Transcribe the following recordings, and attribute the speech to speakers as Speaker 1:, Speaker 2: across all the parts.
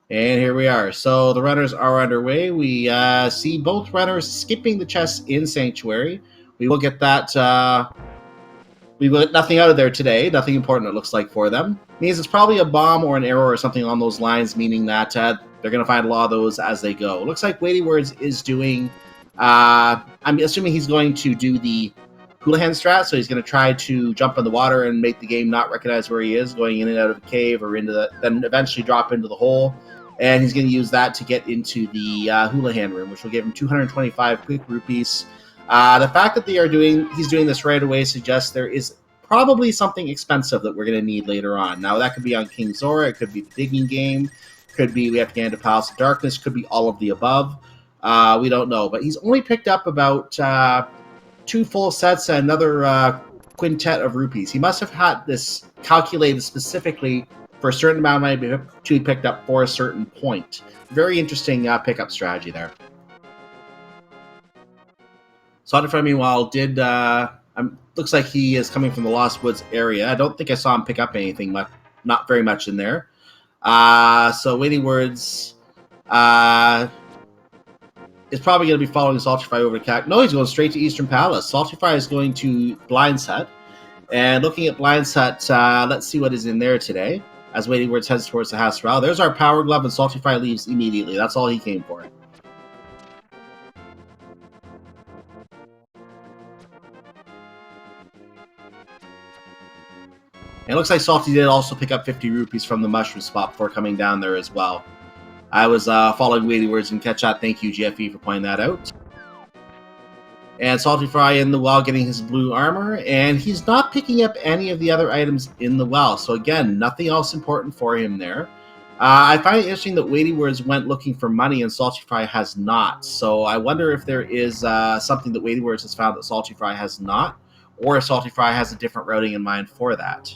Speaker 1: And here we are. So the runners are underway. We see both runners skipping the chest in Sanctuary. We will get that. We will get nothing out of there today. Nothing important, it looks like, for them. Means it's probably a bomb or an arrow or something on those lines, meaning that they're going to find a lot of those as they go. It looks like WeightyWords is doing... I'm assuming he's going to do the Houlihan strat, so he's going to try to jump in the water and make the game not recognize where he is, going in and out of a cave or into then eventually drop into the hole. And he's going to use that to get into the Houlihan room, which will give him 225 quick rupees. The fact that he's doing this right away suggests there is probably something expensive that we're going to need later on. Now, that could be on King Zora, it could be the digging game, could be we have to get into Palace of Darkness, could be all of the above. We don't know, but he's only picked up about 2 full sets and another quintet of rupees. He must have had this calculated specifically for a certain amount of money to be picked up for a certain point. Very interesting pickup strategy there. SaltyPhry, meanwhile, looks like he is coming from the Lost Woods area. I don't think I saw him pick up anything, not very much in there. So WeightyWords is probably going to be following SaltyPhry over to CAC. No, he's going straight to Eastern Palace. SaltyPhry is going to Blind Set. And looking at Blind Set, let's see what is in there today. As WeightyWords heads towards the Hasserau. There's our Power Glove, and SaltyPhry leaves immediately. That's all he came for. And it looks like Salty did also pick up 50 rupees from the mushroom spot before coming down there as well. I was following WeightyWords and catch that. Thank you, GFE, for pointing that out. And SaltyPhry in the well getting his blue armor, and he's not picking up any of the other items in the well. So again, nothing else important for him there. I find it interesting that WeightyWords went looking for money and SaltyPhry has not. So I wonder if there is something that WeightyWords has found that SaltyPhry has not, or if SaltyPhry has a different routing in mind for that.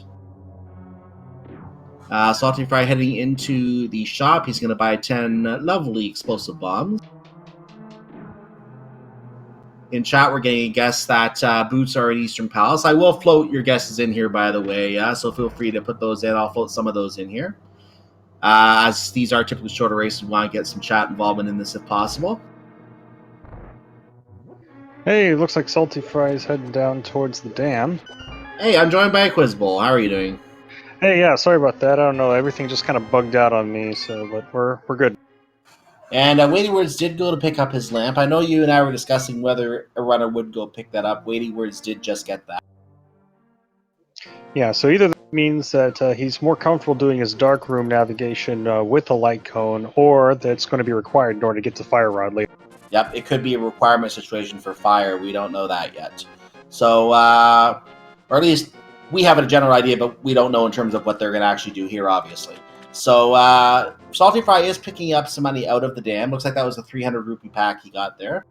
Speaker 1: SaltyPhry heading into the shop. He's going to buy 10 lovely explosive bombs. In chat, we're getting a guess that boots are in Eastern Palace. I will float your guesses in here, by the way, so feel free to put those in. I'll float some of those in here. As these are typically shorter races, we want to get some chat involvement in this if possible.
Speaker 2: Hey, looks like SaltyPhry is heading down towards the dam.
Speaker 1: Hey, I'm joined by a Quiz Bowl. How are you doing?
Speaker 2: Hey, yeah, sorry about that. I don't know, everything just kind of bugged out on me, but we're good.
Speaker 1: And WeightyWords did go to pick up his lamp. I know you and I were discussing whether a runner would go pick that up. WeightyWords did just get that.
Speaker 2: Yeah, so either that means that he's more comfortable doing his dark room navigation with a light cone, or that's going to be required in order to get to Fire Rod later.
Speaker 1: Yep, it could be a requirement situation for fire. We don't know that yet. So, or at least we have a general idea, but we don't know in terms of what they're going to actually do here, obviously. So, SaltyPhry is picking up some money out of the dam. Looks like that was the 300 rupee pack he got there.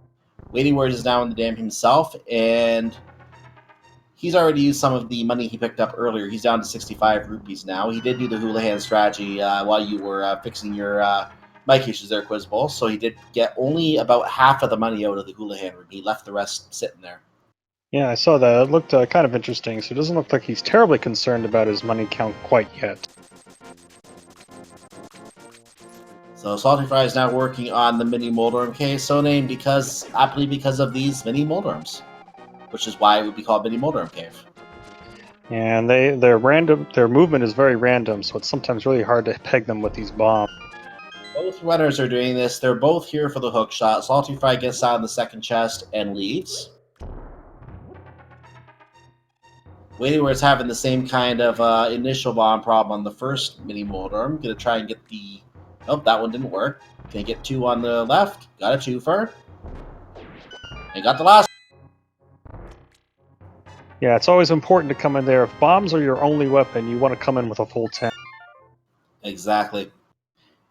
Speaker 1: WeightyWords is now in the dam himself, and he's already used some of the money he picked up earlier. He's down to 65 rupees now. He did do the Houlihan strategy while you were fixing your mic issues there, Quiz Bowl. So he did get only about half of the money out of the Houlihan room. He left the rest sitting there.
Speaker 2: Yeah, I saw that. It looked kind of interesting, so it doesn't look like he's terribly concerned about his money count quite yet.
Speaker 1: So SaltyPhry is now working on the mini Moldorm case, so named aptly because of these mini Moldorms, which is why it would be called Mini Moldorm Cave.
Speaker 2: And their movement is very random, so it's sometimes really hard to peg them with these bombs.
Speaker 1: Both runners are doing this. They're both here for the hook shot. SaltyPhry gets out in the second chest and leaves. WeightyWords having the same kind of initial bomb problem on the first mini Moldorm. Gonna try and get the... Nope, that one didn't work. Can get 2 on the left. Got a 2-fer. And got the last.
Speaker 2: Yeah, it's always important to come in there. If bombs are your only weapon, you want to come in with a full 10.
Speaker 1: Exactly.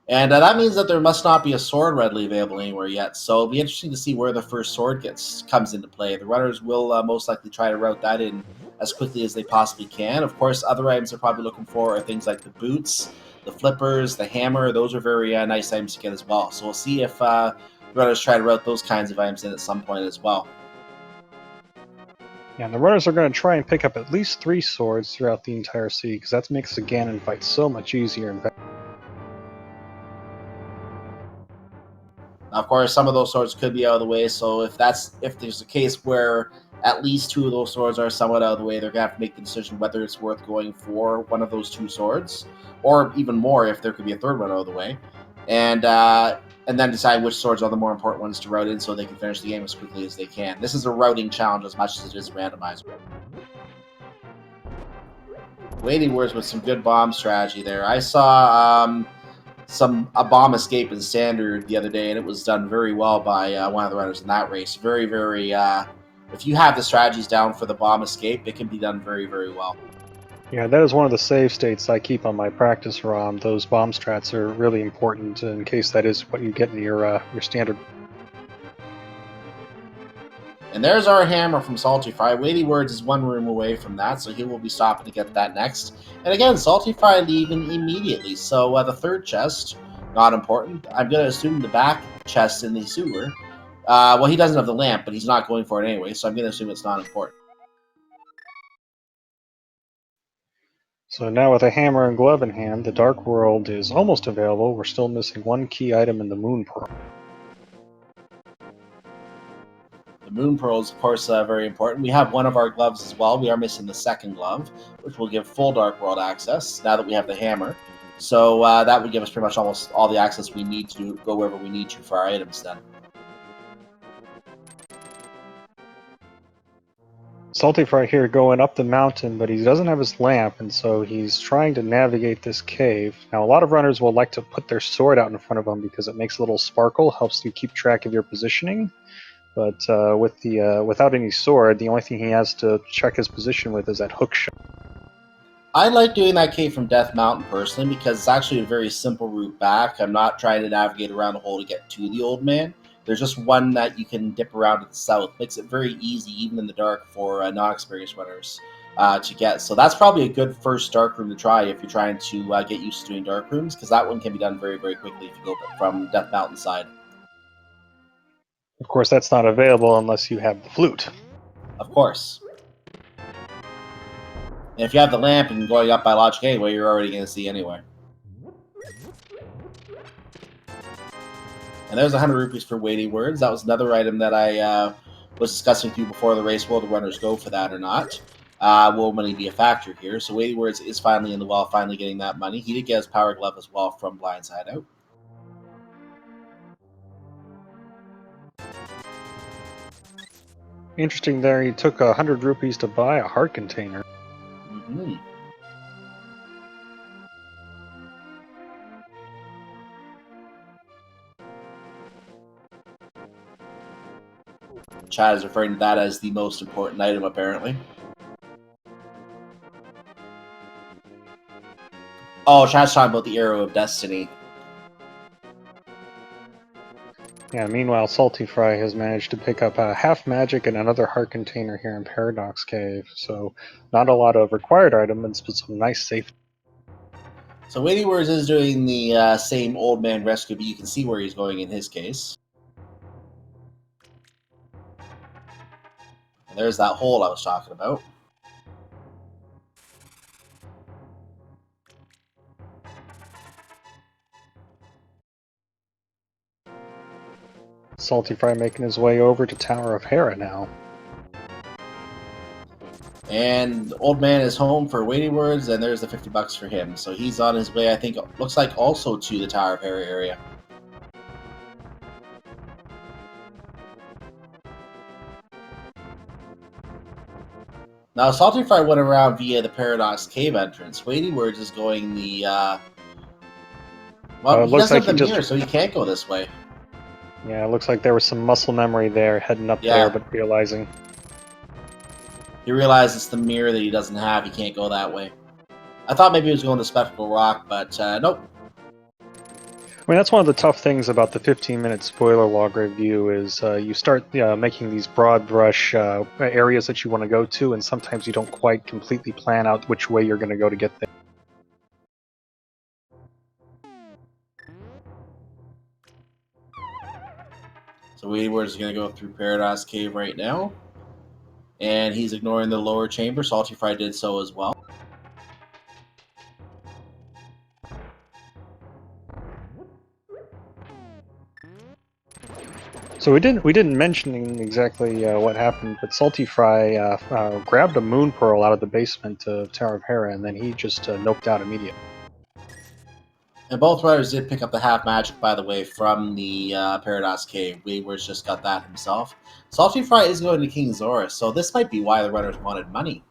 Speaker 1: And that means that there must not be a sword readily available anywhere yet. So it'll be interesting to see where the first sword comes into play. The runners will most likely try to route that in as quickly as they possibly can. Of course, other items they're probably looking for are things like the boots, the flippers, the hammer. Those are very nice items to get as well. So we'll see if runners try to route those kinds of items in at some point as well.
Speaker 2: Yeah, and the runners are going to try and pick up at least 3 swords throughout the entire sea, because that makes the Ganon fight so much easier and better.
Speaker 1: Of course, some of those swords could be out of the way, so if there's a case where at least 2 of those swords are somewhat out of the way, they're gonna have to make the decision whether it's worth going for one of those 2 swords, or even more if there could be a third one out of the way, and then decide which swords are the more important ones to route in so they can finish the game as quickly as they can. This is a routing challenge as much as it is a randomizer. WeightyWords with some good bomb strategy there. I saw a bomb escape in standard the other day, and it was done very well by one of the runners in that race. Very, very. If you have the strategies down for the bomb escape, it can be done very, very well.
Speaker 2: Yeah, that is one of the save states I keep on my practice ROM. Those bomb strats are really important in case that is what you get in your standard.
Speaker 1: And there's our hammer from SaltyPhry. WeightyWords is 1 room away from that, so he will be stopping to get that next. And again, SaltyPhry leaving immediately. So the third chest, not important. I'm going to assume the back chest in the sewer. Well, he doesn't have the lamp, but he's not going for it anyway, so I'm going to assume it's not important.
Speaker 2: So now with a hammer and glove in hand, the Dark World is almost available. We're still missing 1 key item in the Moon Pearl.
Speaker 1: The Moon Pearl is, of course, very important. We have one of our gloves as well. We are missing the second glove, which will give full Dark World access now that we have the hammer. So that would give us pretty much almost all the access we need to go wherever we need to for our items then.
Speaker 2: SaltyPhry here going up the mountain, but he doesn't have his lamp, and so he's trying to navigate this cave. Now, a lot of runners will like to put their sword out in front of them because it makes a little sparkle, helps you keep track of your positioning. But without any sword, the only thing he has to check his position with is that hook shot.
Speaker 1: I like doing that cave from Death Mountain personally because it's actually a very simple route back. I'm not trying to navigate around the hole to get to the old man. There's just one that you can dip around to the south. Makes it very easy, even in the dark, for non-experienced runners to get. So that's probably a good first dark room to try if you're trying to get used to doing dark rooms, because that one can be done very, very quickly if you go from Death Mountain side.
Speaker 2: Of course, that's not available unless you have the flute.
Speaker 1: Of course. And if you have the lamp and going up by logic anyway, you're already going to see anyway. And there's 100 rupees for WeightyWords. That was another item that I was discussing with you before the race. Will the runners go for that or not? Will money be a factor here? So WeightyWords is finally in the well, finally getting that money. He did get his power glove as well from Blindside Out.
Speaker 2: Interesting there, he took 100 rupees to buy a heart container.
Speaker 1: Mm-hmm. Chad is referring to that as the most important item, apparently. Oh, Chad's talking about the Arrow of Destiny.
Speaker 2: Yeah, meanwhile, SaltyPhry has managed to pick up a half magic and another heart container here in Paradox Cave. So, not a lot of required items, but some nice safety.
Speaker 1: So WeightyWords is doing the same old man rescue, but you can see where he's going in his case. And there's that hole I was talking about.
Speaker 2: SaltyPhry making his way over to Tower of Hera now.
Speaker 1: And Old Man is home for WeightyWords, and there's the 50 bucks for him. So he's on his way, I think, looks like also to the Tower of Hera area. Now, SaltyPhry went around via the Paradox Cave entrance. WeightyWords is going the... well, he doesn't have the mirror, so he can't go this way.
Speaker 2: Yeah, it looks like there was some muscle memory there, heading up there, but realizing...
Speaker 1: He realized it's the mirror that he doesn't have. He can't go that way. I thought maybe he was going to Spectacle Rock, but nope.
Speaker 2: I mean, that's one of the tough things about the 15-minute spoiler log review is you start making these broad brush areas that you want to go to, and sometimes you don't quite completely plan out which way you're going to go to get there.
Speaker 1: So WeightyWords is going to go through Paradox Cave right now. And he's ignoring the lower chamber. SaltyPhry did so as well.
Speaker 2: So we didn't mention exactly what happened, but SaltyPhry grabbed a moon pearl out of the basement of Tower of Hera, and then he just noped out immediately.
Speaker 1: And both runners did pick up the half magic, by the way, from the Paradox Cave. WeightyWords just got that himself. SaltyPhry is going to King Zora, so this might be why the runners wanted money.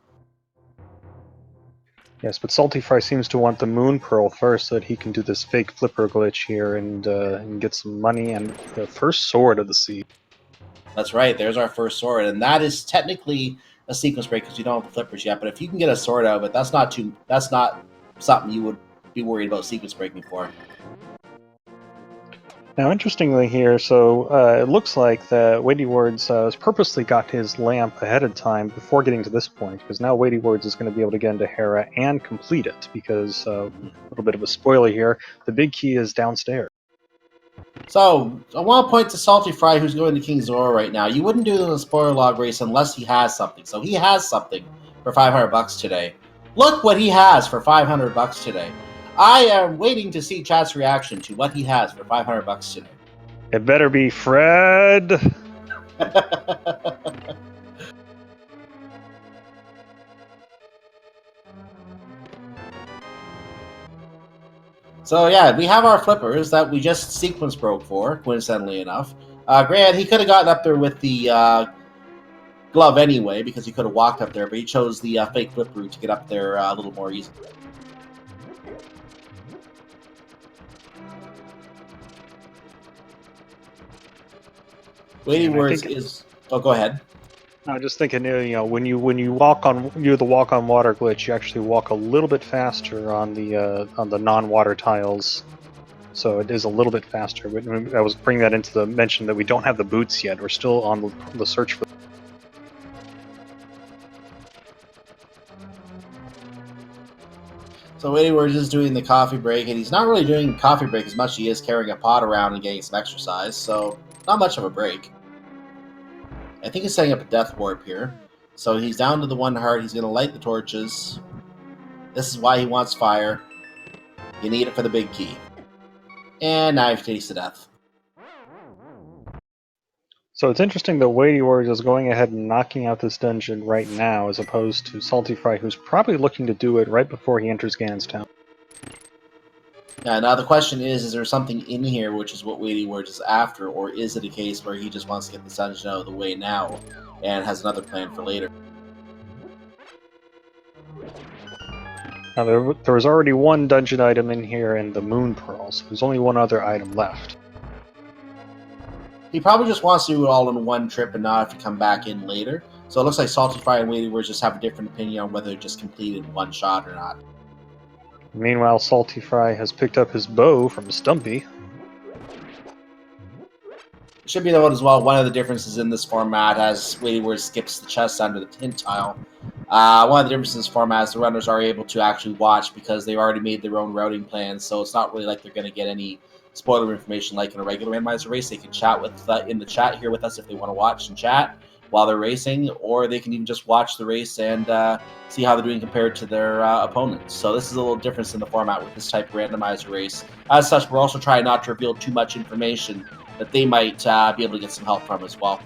Speaker 2: Yes, but SaltyPhry seems to want the moon pearl first, so that he can do this fake flipper glitch here and get some money and the first sword of the sea.
Speaker 1: That's right, there's our first sword, and that is technically a sequence break because you don't have the flippers yet. But if you can get a sword out of it, that's not something you would be worried about sequence breaking for.
Speaker 2: Now, interestingly here, so it looks like that WeightyWords has purposely got his lamp ahead of time before getting to this point, because now WeightyWords is going to be able to get into Hera and complete it, because a little bit of a spoiler here, the big key is downstairs.
Speaker 1: So, I want to point to SaltyPhry, who's going to King Zora right now. You wouldn't do the spoiler log race unless he has something. So he has something for 500 bucks today. Look what he has for 500 bucks today. I am waiting to see chat's reaction to what he has for 500 bucks today.
Speaker 2: It better be Fred!
Speaker 1: So yeah, we have our flippers that we just sequence broke for, coincidentally enough. Granted, he could have gotten up there with the glove anyway, because he could have walked up there, but he chose the fake flip route to get up there a little more easily. WeightyWords is... Oh, go ahead.
Speaker 2: I was just thinking, when you walk on the walk on water glitch, you actually walk a little bit faster on the non-water tiles, so it is a little bit faster. But I was bringing that into the mention that we don't have the boots yet. We're still on the search for.
Speaker 1: So WeightyWords is doing the coffee break, and he's not really doing coffee break as much as he is carrying a pot around and getting some exercise. So not much of a break. I think he's setting up a death warp here. So he's down to the 1 heart. He's going to light the torches. This is why he wants fire. You need it for the big key. And now you've tasted death.
Speaker 2: So it's interesting that WeightyWords is going ahead and knocking out this dungeon right now, as opposed to SaltyPhry, who's probably looking to do it right before he enters Ganon's town.
Speaker 1: Yeah, now the question is there something in here which is what WeightyWords is after, or is it a case where he just wants to get the dungeon out of the way now and has another plan for later?
Speaker 2: Now there was already one dungeon item in here and the moon pearl, so there's only one other item left.
Speaker 1: He probably just wants to do it all in one trip and not have to come back in later. So it looks like SaltyPhry and WeightyWords just have a different opinion on whether it just completed in one shot or not.
Speaker 2: Meanwhile, SaltyPhry has picked up his bow from Stumpy.
Speaker 1: It should be noted as well, one of the differences in this format as WeightyWords skips the chest under the hint tile. One of the differences in this format is the runners are able to actually watch because they've already made their own routing plans, so it's not really like they're going to get any spoiler information like in a regular randomizer race. They can chat with in the chat here with us if they want to watch and chat while they're racing, or they can even just watch the race and see how they're doing compared to their opponents. So this is a little difference in the format with this type of randomizer race. As such, we're also trying not to reveal too much information that they might be able to get some help from as well.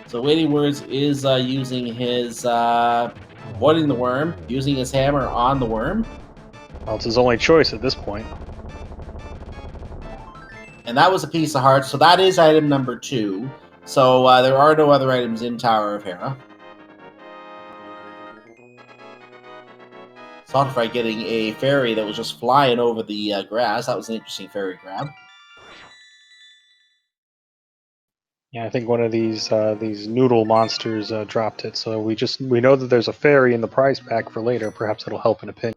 Speaker 1: So WeightyWords is using his avoiding the worm, using his hammer on the worm.
Speaker 2: Well, it's his only choice at this point.
Speaker 1: And that was a piece of heart, so that is item number 2. So there are no other items in Tower of Hera. SaltyPhry getting a fairy that was just flying over the grass. That was an interesting fairy grab.
Speaker 2: Yeah, I think one of these noodle monsters dropped it. So we know that there's a fairy in the prize pack for later. Perhaps it'll help in a pinch.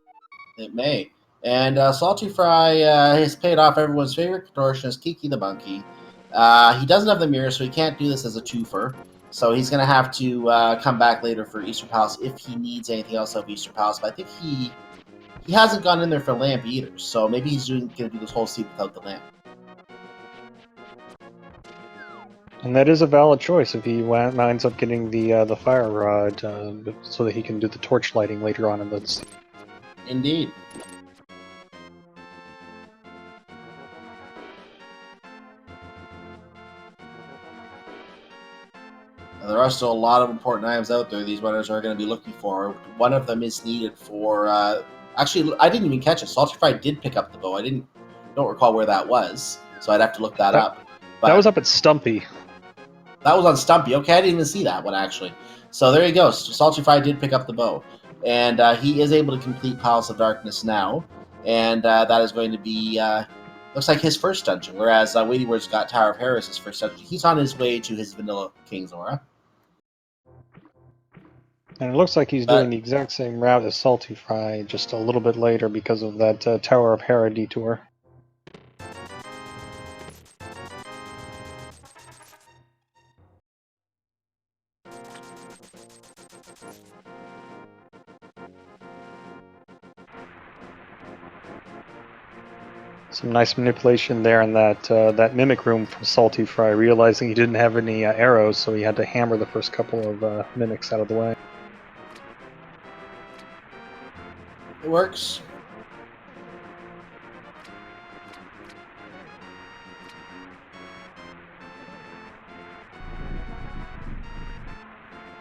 Speaker 1: It may. And SaltyPhry has paid off everyone's favorite contortionist, Kiki the Monkey. He doesn't have the mirror, so he can't do this as a twofer. So he's going to have to come back later for Easter Palace if he needs anything else out of Easter Palace. But I think he hasn't gone in there for lamp either. So maybe he's going to do this whole scene without the lamp.
Speaker 2: And that is a valid choice if he winds up getting the fire rod, so that he can do the torch lighting later on in the scene.
Speaker 1: Indeed. There are still a lot of important items out there these runners are going to be looking for. One of them is needed for... actually, I didn't even catch it. SaltyPhry did pick up the bow. Don't recall where that was, so I'd have to look that up. But
Speaker 2: that was up at Stumpy.
Speaker 1: That was on Stumpy. Okay, I didn't even see that one, actually. So there you go. SaltyPhry did pick up the bow. And he is able to complete Palace of Darkness now. And that is going to be... looks like his first dungeon, whereas WeightyWords got Tower of Harris' his first dungeon. He's on his way to his Vanilla King's Aura.
Speaker 2: And it looks like he's doing the exact same route as SaltyPhry, just a little bit later because of that Tower of Hera detour. Some nice manipulation there in that mimic room from SaltyPhry, realizing he didn't have any arrows, so he had to hammer the first couple of mimics out of the way.
Speaker 1: It works.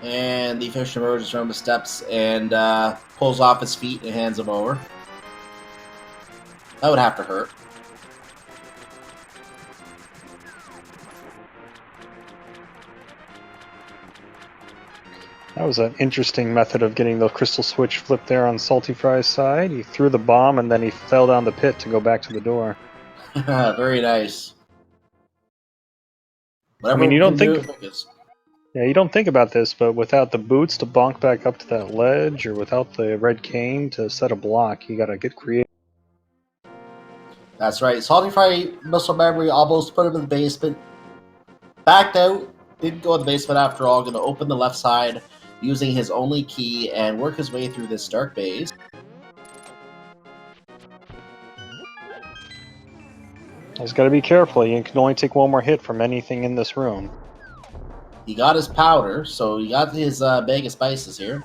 Speaker 1: And the fish emerges from the steps and pulls off his feet and hands him over. That would have to hurt.
Speaker 2: That was an interesting method of getting the crystal switch flipped there on SaltyPhry's side. He threw the bomb and then he fell down the pit to go back to the door.
Speaker 1: Very nice. Whatever
Speaker 2: I mean, you don't think...
Speaker 1: Yeah,
Speaker 2: you don't think about this, but without the boots to bonk back up to that ledge, or without the red cane to set a block, you gotta get creative.
Speaker 1: That's right. SaltyPhry muscle memory almost put him in the basement. Backed out. Didn't go in the basement after all. Going to open the left side using his only key and work his way through this dark maze.
Speaker 2: He's got to be careful. You can only take one more hit from anything in this room.
Speaker 1: He got his powder, so he got his bag of spices here.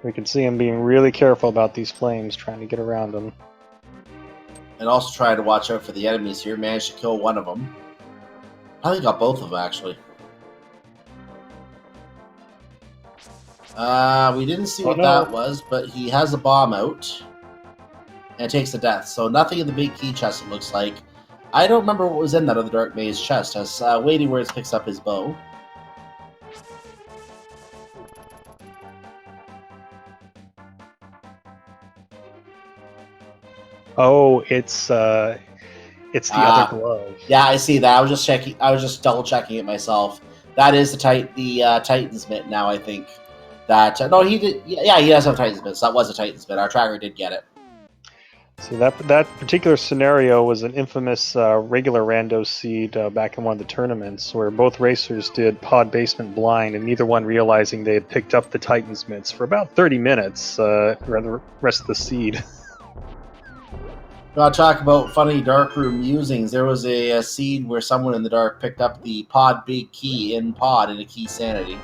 Speaker 2: We can see him being really careful about these flames, trying to get around them.
Speaker 1: And also trying to watch out for the enemies here. Managed to kill one of them. I think got both of them, actually. We didn't see what that was, but he has a bomb out. And takes the death. So nothing in the big key chest, it looks like. I don't remember what was in that other Dark Maze chest, as WeightyWords picks up his bow.
Speaker 2: Oh, it's the other glove.
Speaker 1: Yeah, I see that. I was just checking. I was just double checking it myself. That is the Titan's mitt now. I think that no, he did. Yeah, he does have Titan's mitt. So that was a Titan's mitt. Our tracker did get it.
Speaker 2: See, that particular scenario was an infamous regular rando seed back in one of the tournaments where both racers did pod basement blind, and neither one realizing they had picked up the Titan's mitts for about 30 minutes for the rest of the seed.
Speaker 1: I'll talk about funny darkroom musings. There was a seed where someone in the dark picked up the pod big key in pod in a key sanity.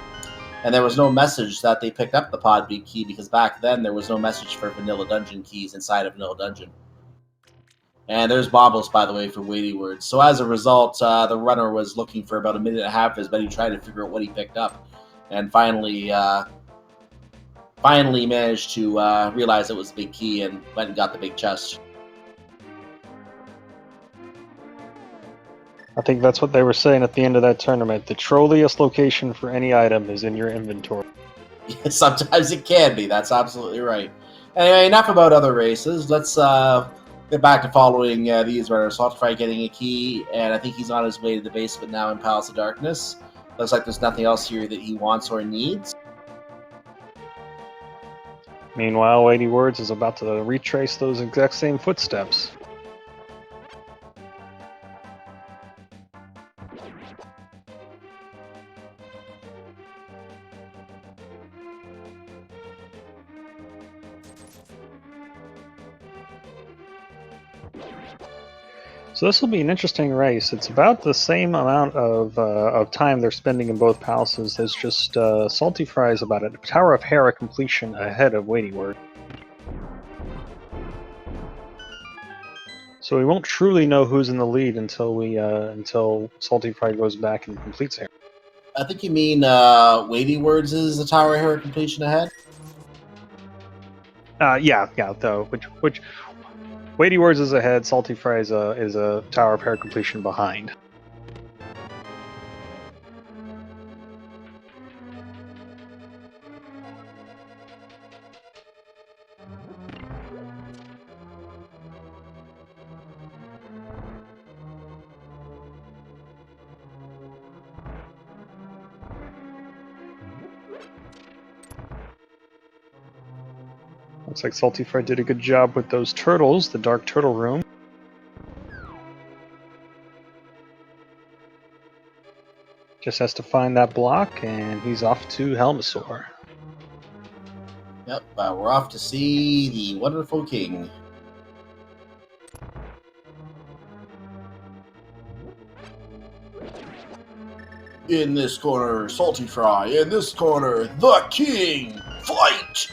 Speaker 1: And there was no message that they picked up the pod big key because back then there was no message for vanilla dungeon keys inside of vanilla dungeon. And there's Bobbles, by the way, for WeightyWords. So as a result, the runner was looking for about a minute and a half as Betty tried to figure out what he picked up. And finally managed to realize it was the big key and went and got the big chest.
Speaker 2: I think that's what they were saying at the end of that tournament. The trolliest location for any item is in your inventory.
Speaker 1: Sometimes it can be. That's absolutely right. Anyway, enough about other races. Let's get back to following these runners. SaltyPhry getting a key, and I think he's on his way to the basement now in Palace of Darkness. Looks like there's nothing else here that he wants or needs.
Speaker 2: Meanwhile, WeightyWords is about to retrace those exact same footsteps. So this will be an interesting race. It's about the same amount of time they're spending in both palaces. There's just SaltyPhry is about a Tower of Hera completion ahead of WeightyWords. So we won't truly know who's in the lead until until SaltyPhry goes back and completes Hera.
Speaker 1: I think you mean WeightyWords is the Tower of Hera completion ahead?
Speaker 2: Yeah. Though which WeightyWords is ahead. SaltyPhry is a Tower of Hera completion behind. Looks like SaltyPhry did a good job with those turtles, the Dark Turtle Room. Just has to find that block, and he's off to Helmasaur.
Speaker 1: Yep, we're off to see the wonderful king. In this corner, SaltyPhry. In this corner, the king. Fight!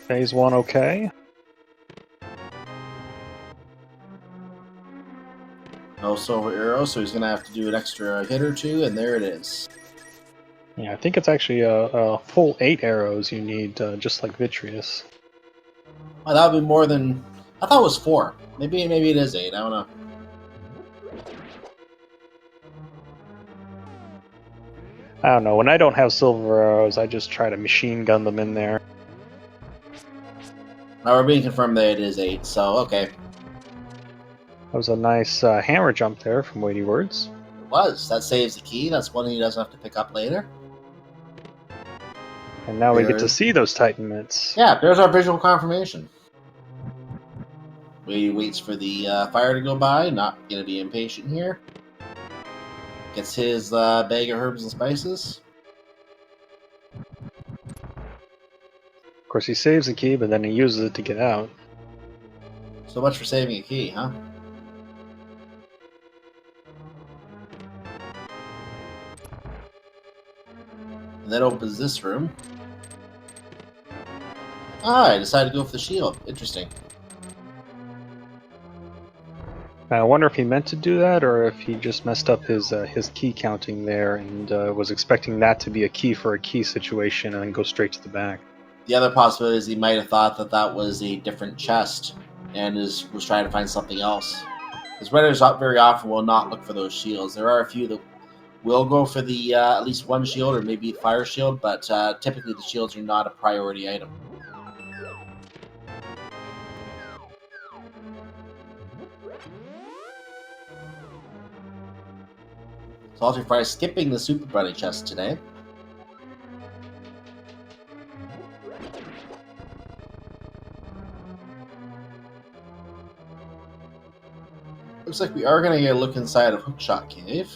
Speaker 2: Phase 1 okay.
Speaker 1: No silver arrow, so he's going to have to do an extra hit or two, and there it is.
Speaker 2: Yeah, I think it's actually a full 8 arrows you need, just like Vitreous.
Speaker 1: Oh, that would be more than... I thought it was 4. Maybe it is 8. I don't know.
Speaker 2: I don't know. When I don't have silver arrows, I just try to machine gun them in there.
Speaker 1: Now we're being confirmed that it is 8, so okay.
Speaker 2: That was a nice hammer jump there from WeightyWords.
Speaker 1: It was. That saves the key. That's one he doesn't have to pick up later.
Speaker 2: And now we get to see those Titan mitts.
Speaker 1: Yeah, there's our visual confirmation. He waits for the fire to go by. Not going to be impatient here. Gets his bag of herbs and spices.
Speaker 2: Of course, he saves the key, but then he uses it to get out.
Speaker 1: So much for saving a key, huh? And that opens this room. Ah, I decided to go for the shield. Interesting.
Speaker 2: I wonder if he meant to do that, or if he just messed up his key counting there and was expecting that to be a key for a key situation and then go straight to the back.
Speaker 1: The other possibility is he might have thought that that was a different chest and was trying to find something else. Because runners very often will not look for those shields. There are a few that will go for the at least one shield or maybe fire shield, but typically the shields are not a priority item. SaltyPhry skipping the Super Bunny chest today. Looks like we are going to get a look inside of Hookshot Cave.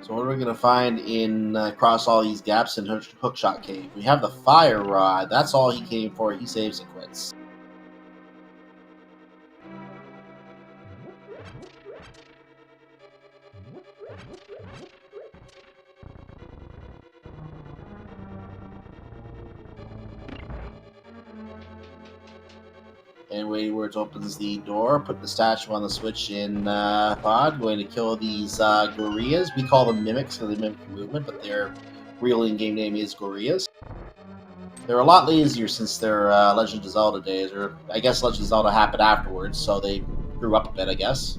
Speaker 1: So what are we going to find in across all these gaps in Hookshot Cave? We have the Fire Rod. That's all he came for. He saves and quits. And WeightyWords opens the door, put the statue on the switch in pod, going to kill these gorillas. We call them mimics because they mimic movement, but their real in-game name is gorillas. They're a lot lazier since their Legend of Zelda days, or I guess Legend of Zelda happened afterwards, so they grew up a bit, I guess.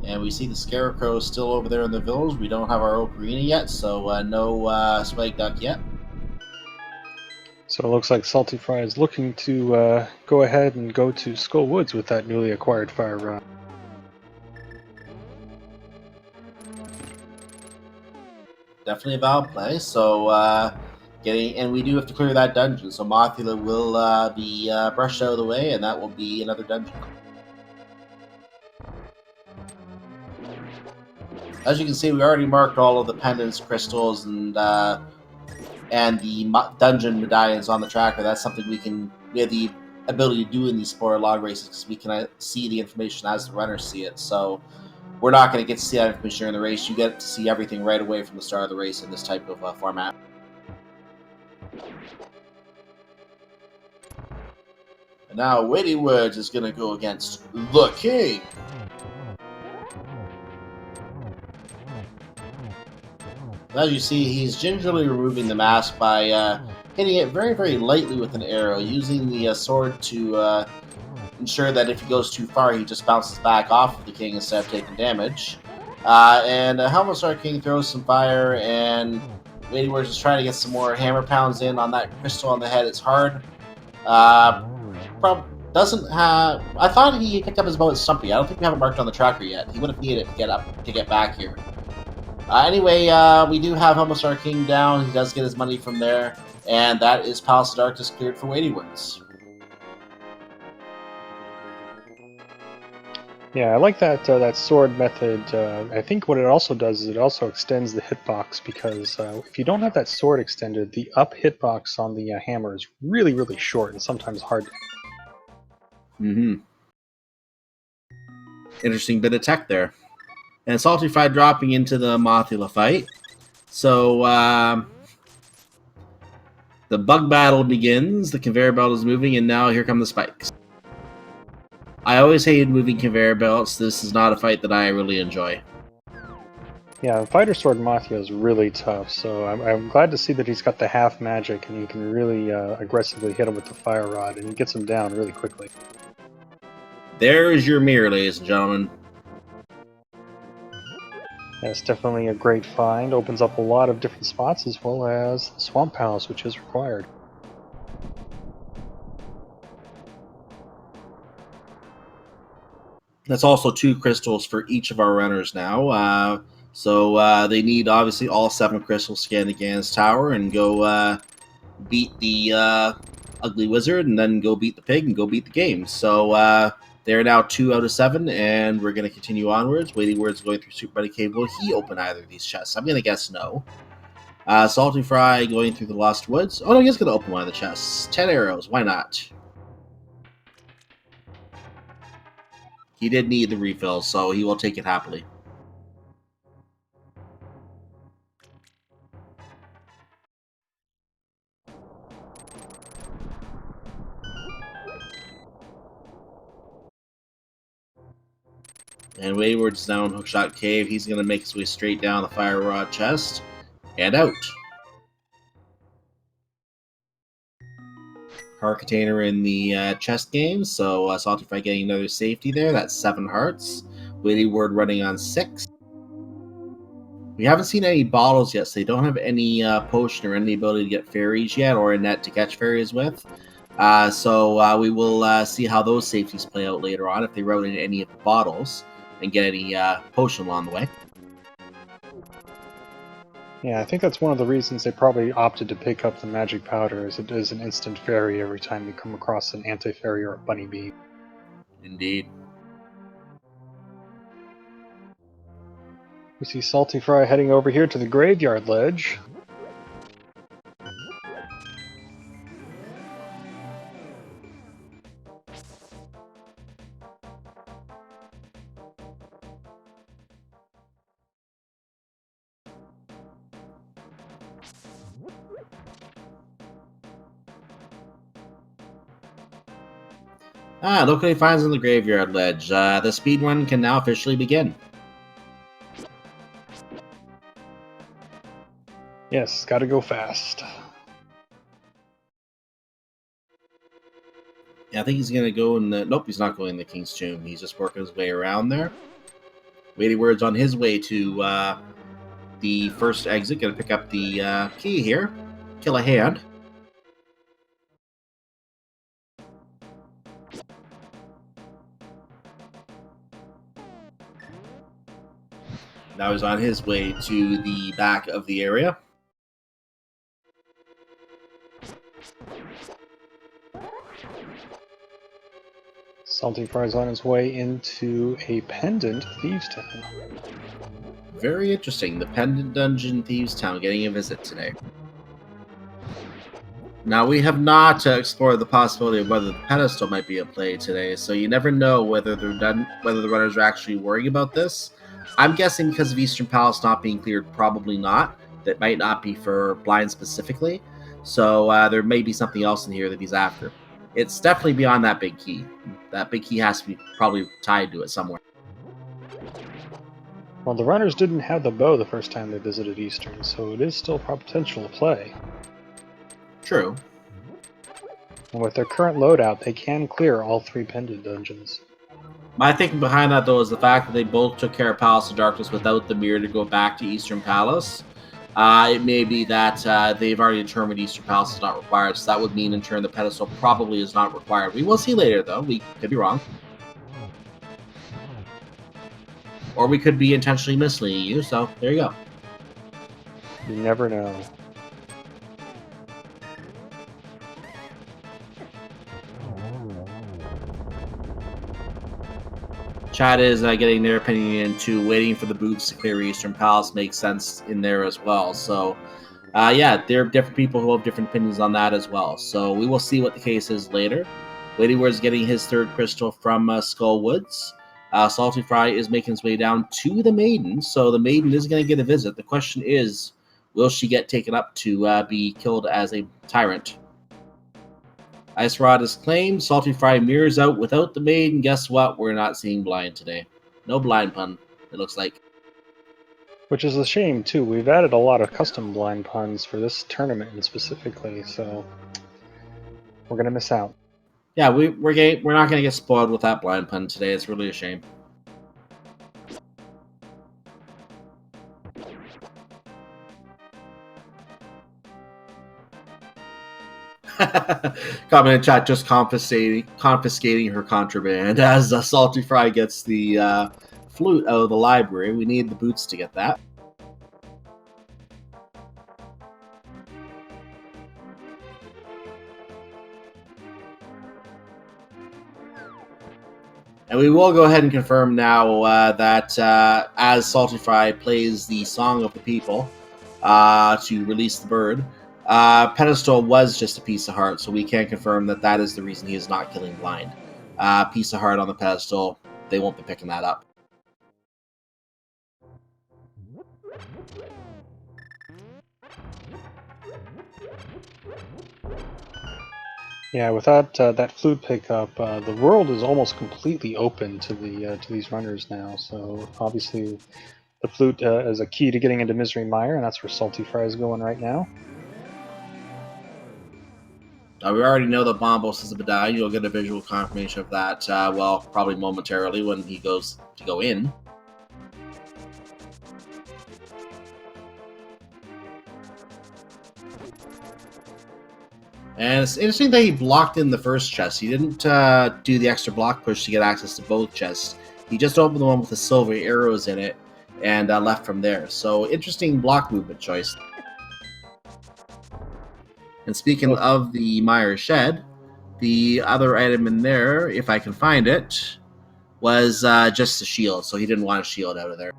Speaker 1: And we see the Scarecrow still over there in the village. We don't have our Ocarina yet, so no Spike Duck yet.
Speaker 2: So it looks like SaltyPhry is looking to go ahead and go to Skull Woods with that newly acquired Fire Rod.
Speaker 1: Definitely a valid play. So And we do have to clear that dungeon, so Mothula will be brushed out of the way, and that will be another dungeon. As you can see, we already marked all of the pendants, crystals, and the dungeon medallions on the tracker. That's something we have the ability to do in these spoiler log races because we can see the information as the runners see it. So we're not going to get to see that information during the race. You get to see everything right away from the start of the race in this type of format. And now WeightyWords is going to go against the King. As you see, he's gingerly removing the mask by hitting it very, very lightly with an arrow, using the sword to ensure that if he goes too far, he just bounces back off of the King instead of taking damage. And Helmstar King throws some fire, and WeightyWords is trying to get some more hammer pounds in on that crystal on the head. It's hard. Doesn't have. I thought he picked up his bow at Stumpy. I don't think we have it marked on the tracker yet. He would have needed it to get back here. Anyway, we do have Helmstar King down. He does get his money from there, and that is Palace of Darkness cleared for WeightyWords.
Speaker 2: Yeah, I like that that sword method. I think what it also does is it also extends the hitbox, because if you don't have that sword extended, the up hitbox on the hammer is really, really short and sometimes hard to
Speaker 1: Interesting bit of tech there. And SaltyPhry dropping into the Mothula fight. So the bug battle begins. The conveyor belt is moving, and now here come the spikes. I always hated moving conveyor belts. This is not a fight that I really enjoy.
Speaker 2: Yeah, Fighter Sword Mafia is really tough, so I'm glad to see that he's got the half magic and you can really aggressively hit him with the fire rod, and he gets him down really quickly.
Speaker 1: There's your mirror, ladies and gentlemen.
Speaker 2: That's definitely a great find. Opens up a lot of different spots, as well as the Swamp Palace, which is required.
Speaker 1: That's also 2 crystals for each of our runners now. So they need, obviously, all 7 crystals to get into Ganon's Tower and go beat the Ugly Wizard, and then go beat the Pig, and go beat the game. So they're now 2 out of 7, and we're going to continue onwards. WeightyWords going through Super Buddy Cave. Will he open either of these chests? I'm going to guess no. SaltyPhry going through the Lost Woods. Oh, no, he's going to open one of the chests. 10 arrows. Why not? He did need the refill, so he will take it happily. And WeightyWords is now in Hookshot Cave. He's going to make his way straight down the Fire Rod chest and out. Heart container in the chest game, so SaltyPhry getting another safety there. That's 7 hearts. WeightyWord running on 6. We haven't seen any bottles yet, so they don't have any potion or any ability to get fairies yet, or a net to catch fairies with. So we will see how those safeties play out later on, if they route in any of the bottles and get any potion along the way.
Speaker 2: Yeah, I think that's one of the reasons they probably opted to pick up the magic powder, as it is an instant fairy every time you come across an anti-fairy or a bunny bee.
Speaker 1: Indeed.
Speaker 2: We see SaltyPhry heading over here to the graveyard ledge.
Speaker 1: Look what he finds on the graveyard ledge. The speed run can now officially begin.
Speaker 2: Yes, gotta go fast.
Speaker 1: Yeah, I think he's gonna go in the... Nope, he's not going in the King's Tomb. He's just working his way around there. WeightyWords on his way to the first exit. Gonna pick up the key here. Kill a hand. Now he's on his way to the back of the area.
Speaker 2: SaltyPhry's on his way into a pendant Thieves Town.
Speaker 1: Very interesting. The Pendant Dungeon Thieves Town getting a visit today. Now, we have not explored the possibility of whether the pedestal might be at play today, so you never know whether whether the runners are actually worrying about this. I'm guessing because of Eastern Palace not being cleared, probably not. That might not be for blind specifically, so there may be something else in here that he's after. It's definitely beyond that big key. That big key has to be probably tied to it somewhere.
Speaker 2: Well, the runners didn't have the bow the first time they visited Eastern, so it is still potential to play.
Speaker 1: True.
Speaker 2: And with their current loadout, they can clear all 3 pendant dungeons.
Speaker 1: My thinking behind that, though, is the fact that they both took care of Palace of Darkness without the mirror to go back to Eastern Palace. It may be that they've already determined Eastern Palace is not required, so that would mean, in turn, the pedestal probably is not required. We will see later, though. We could be wrong. Or we could be intentionally misleading you, so there you go.
Speaker 2: You never know.
Speaker 1: Chat is getting their opinion into waiting for the boots to clear Eastern Palace makes sense in there as well. So, yeah, there are different people who have different opinions on that as well. So we will see what the case is later. WeightyWords getting his 3rd crystal from Skull Woods. SaltyPhry is making his way down to the Maiden, so the Maiden is going to get a visit. The question is, will she get taken up to be killed as a tyrant? Ice Rod is claimed. SaltyPhry mirrors out without the Maiden. Guess what? We're not seeing blind today. No blind pun, it looks like.
Speaker 2: Which is a shame, too. We've added a lot of custom blind puns for this tournament specifically, so we're going to miss out.
Speaker 1: Yeah, we're not going to get spoiled with that blind pun today. It's really a shame. Comment in chat, just confiscating her contraband as SaltyPhry gets the flute out of the library. We need the boots to get that. And we will go ahead and confirm now that as SaltyPhry plays the Song of the People to release the bird, pedestal was just a piece of heart, so we can confirm that that is the reason he is not killing blind. Piece of heart on the pedestal, they won't be picking that up.
Speaker 2: Yeah, without that flute pickup, the world is almost completely open to these runners now. So obviously, the flute is a key to getting into Misery Mire, and that's where SaltyPhry is going right now.
Speaker 1: We already know that Bombos is a medallion. You'll get a visual confirmation of that, well, probably momentarily when he goes to go in. And it's interesting that he blocked in the first chest. He didn't do the extra block push to get access to both chests. He just opened the one with the silver arrows in it and left from there. So, interesting block movement choice. And speaking of the Mire Shed, the other item in there, if I can find it, was just a shield. So he didn't want a shield out of there.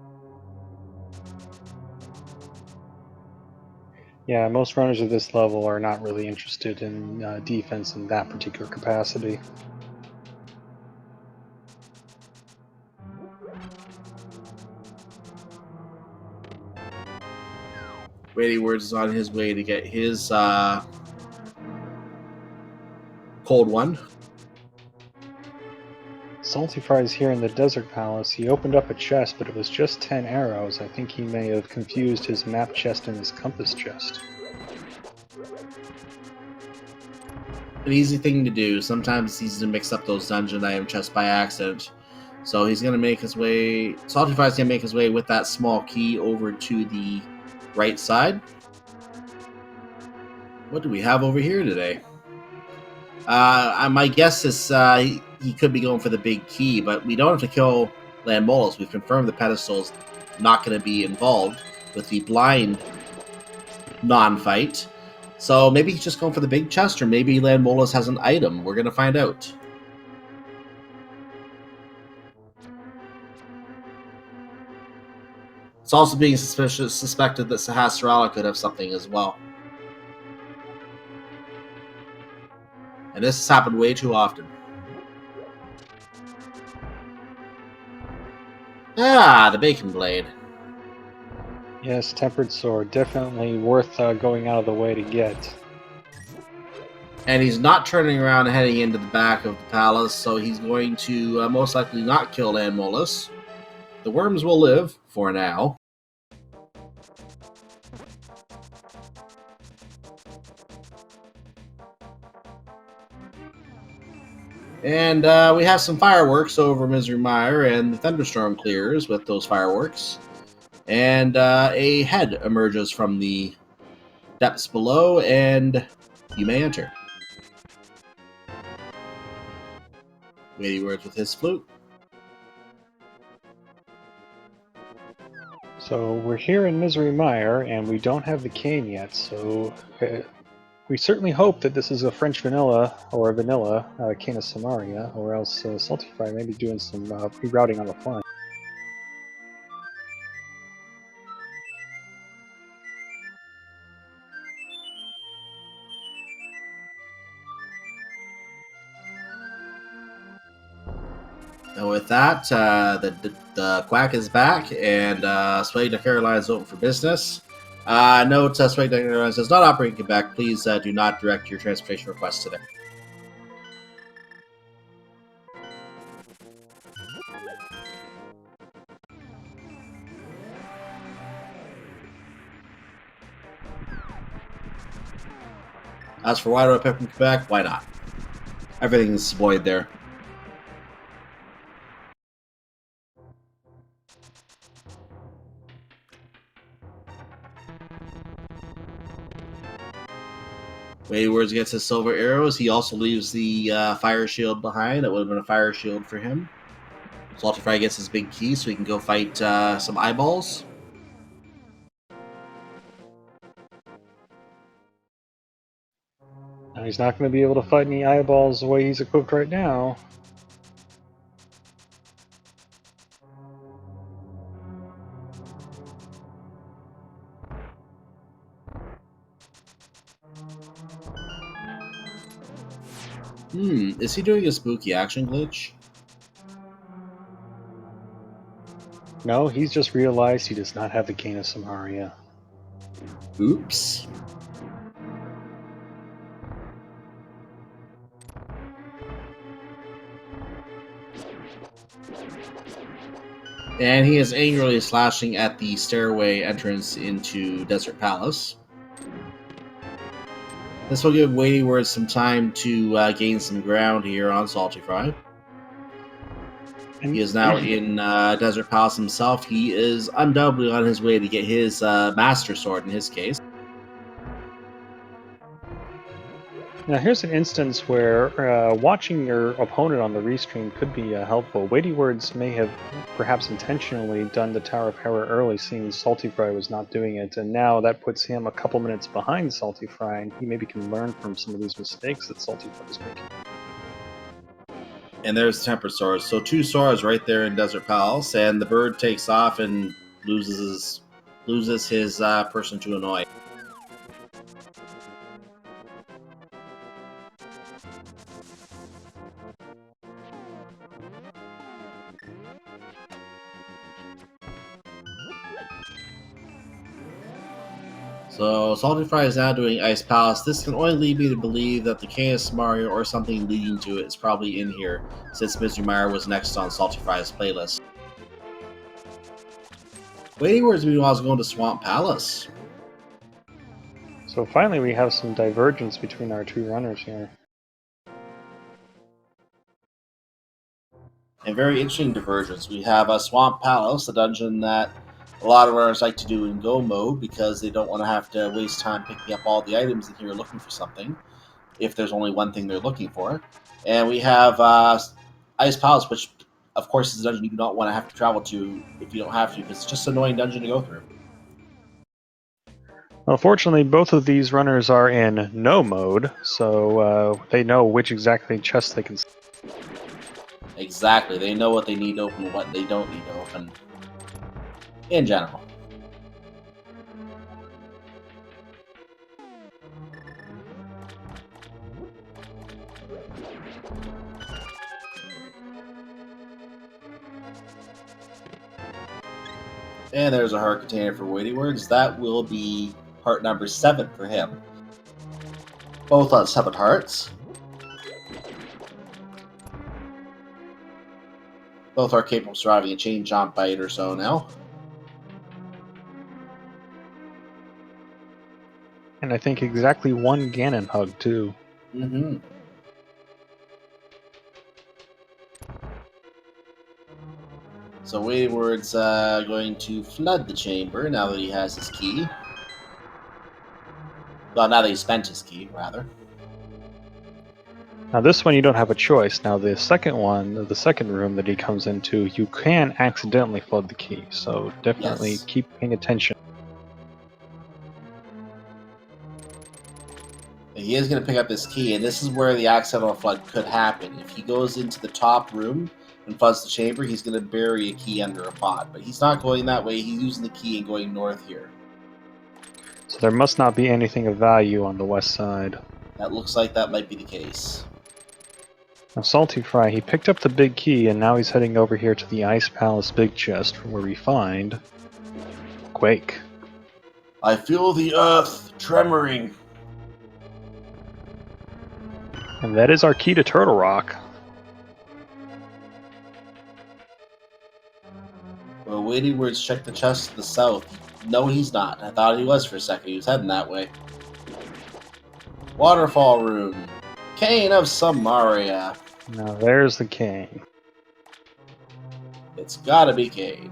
Speaker 2: Yeah, most runners of this level are not really interested in defense in that particular capacity.
Speaker 1: WeightyWords is on his way to get his cold one.
Speaker 2: SaltyPhry is here in the Desert Palace. He opened up a chest, but it was just 10 arrows. I think he may have confused his map chest and his compass chest.
Speaker 1: An easy thing to do. Sometimes it's easy to mix up those dungeon item chests by accident. So he's going to make his way... SaltyPhry's going to make his way with that small key over to the right side. What do we have over here today? My guess is he could be going for the big key, but we don't have to kill Landmolas. We've confirmed the pedestal's not going to be involved with the blind non-fight. So maybe he's just going for the big chest, or maybe Landmolas has an item. We're going to find out. It's also being suspected that Sahasrara could have something as well. And this has happened way too often. Ah, the Bacon Blade.
Speaker 2: Yes, Tempered Sword. Definitely worth going out of the way to get.
Speaker 1: And he's not turning around and heading into the back of the palace, so he's going to most likely not kill Anmolus. The worms will live, for now. And we have some fireworks over Misery Mire, and the thunderstorm clears with those fireworks. And a head emerges from the depths below, and you may enter. WeightyWords with his flute.
Speaker 2: So we're here in Misery Mire, and we don't have the cane yet, so we certainly hope that this is a French vanilla, or a vanilla cane of Samaria, or else SaltyPhry may be doing some rerouting on the fly.
Speaker 1: And with that, the quack is back, and Swagda Caroline is open for business. Note, Swagda Caroline does not operate in Quebec. Please do not direct your transportation requests today. As for why do I pick from Quebec, why not? Everything's void there. WeightyWords gets his silver arrows. He also leaves the fire shield behind. That would have been a fire shield for him. SaltyPhry gets his big key so he can go fight some eyeballs.
Speaker 2: Now he's not going to be able to fight any eyeballs the way he's equipped right now.
Speaker 1: Is he doing a spooky action glitch?
Speaker 2: No, he's just realized he does not have the cane of Samaria.
Speaker 1: Oops. And he is angrily slashing at the stairway entrance into Desert Palace. This will give WeightyWords some time to gain some ground here on SaltyPhry. He is now in Desert Palace himself. He is undoubtedly on his way to get his Master Sword in his case.
Speaker 2: Now here's an instance where watching your opponent on the restream could be helpful. WeightyWords may have perhaps intentionally done the Tower of Terror early, seeing SaltyPhry was not doing it, and now that puts him a couple minutes behind SaltyPhry, and he maybe can learn from some of these mistakes that SaltyPhry is making.
Speaker 1: And there's Tempered Swords. So 2 swords right there in Desert Palace, and the bird takes off and loses his person to annoy. So SaltyPhry is now doing Ice Palace. This can only lead me to believe that the Chaos Mario or something leading to it is probably in here, since Misery Mire was next on SaltyPhry's playlist. WeightyWords meanwhile is going to Swamp Palace.
Speaker 2: So finally we have some divergence between our 2 runners here.
Speaker 1: And very interesting divergence. We have a Swamp Palace, a dungeon that a lot of runners like to do in go mode because they don't want to have to waste time picking up all the items in here looking for something, if there's only one thing they're looking for. And we have Ice Palace, which of course is a dungeon you do not want to have to travel to if you don't have to, because it's just an annoying dungeon to go through.
Speaker 2: Well, fortunately, both of these runners are in no mode, so they know which exactly chests they can.
Speaker 1: Exactly, they know what they need to open and what they don't need to open. In general. And there's a heart container for WeightyWords. That will be heart number 7 for him. Both on 7 hearts. Both are capable of surviving a chain jump bite or so now.
Speaker 2: And I think exactly 1 Ganon hug, too.
Speaker 1: Mm-hmm. So WeightyWords going to flood the chamber now that he has his key. Well, now that he spent his key, rather.
Speaker 2: Now this one you don't have a choice. Now the second one, the second room that he comes into, you can accidentally flood the key. So definitely
Speaker 1: Yes.
Speaker 2: keep paying attention.
Speaker 1: He is going to pick up this key, and this is where the accidental flood could happen. If he goes into the top room and floods the chamber, he's going to bury a key under a pot. But he's not going that way. He's using the key and going north here.
Speaker 2: So there must not be anything of value on the west side.
Speaker 1: That looks like that might be the case.
Speaker 2: Now SaltyPhry, he picked up the big key, and now he's heading over here to the Ice Palace big chest, where we find Quake.
Speaker 1: I feel the earth tremoring.
Speaker 2: And that is our key to Turtle Rock.
Speaker 1: Well, WeightyWords check the chest to the south. No, he's not. I thought he was for a second. He was heading that way. Waterfall room. Cane of Samaria.
Speaker 2: Now there's the cane.
Speaker 1: It's gotta be Cane.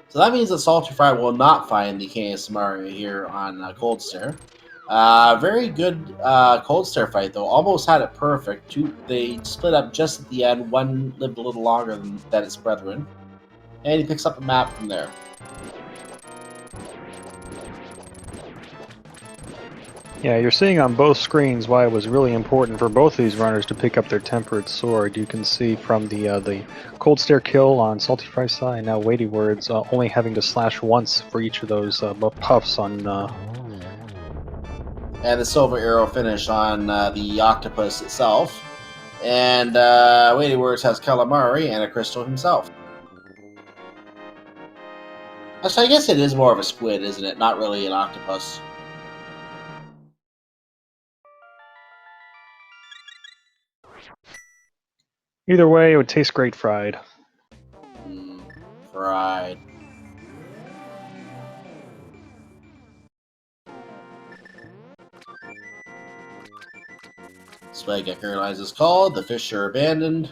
Speaker 1: So that means that SaltyPhry will not find the Cane of Samaria here on Cold Stare. Very good Cold Stare fight, though. Almost had it perfect. They split up just at the end. One lived a little longer than its brethren. And he picks up a map from there.
Speaker 2: Yeah, you're seeing on both screens why it was really important for both of these runners to pick up their Temperate Sword. You can see from the Cold Stare kill on SaltyPhry's side, now WeightyWords only having to slash once for each of those puffs on...
Speaker 1: And the silver arrow finish on the octopus itself. And WeightyWords has calamari and a crystal himself. So I guess it is more of a squid, isn't it? Not really an octopus.
Speaker 2: Either way, it would taste great fried.
Speaker 1: Fried. Spaghetti Airlines is called. The fish are abandoned.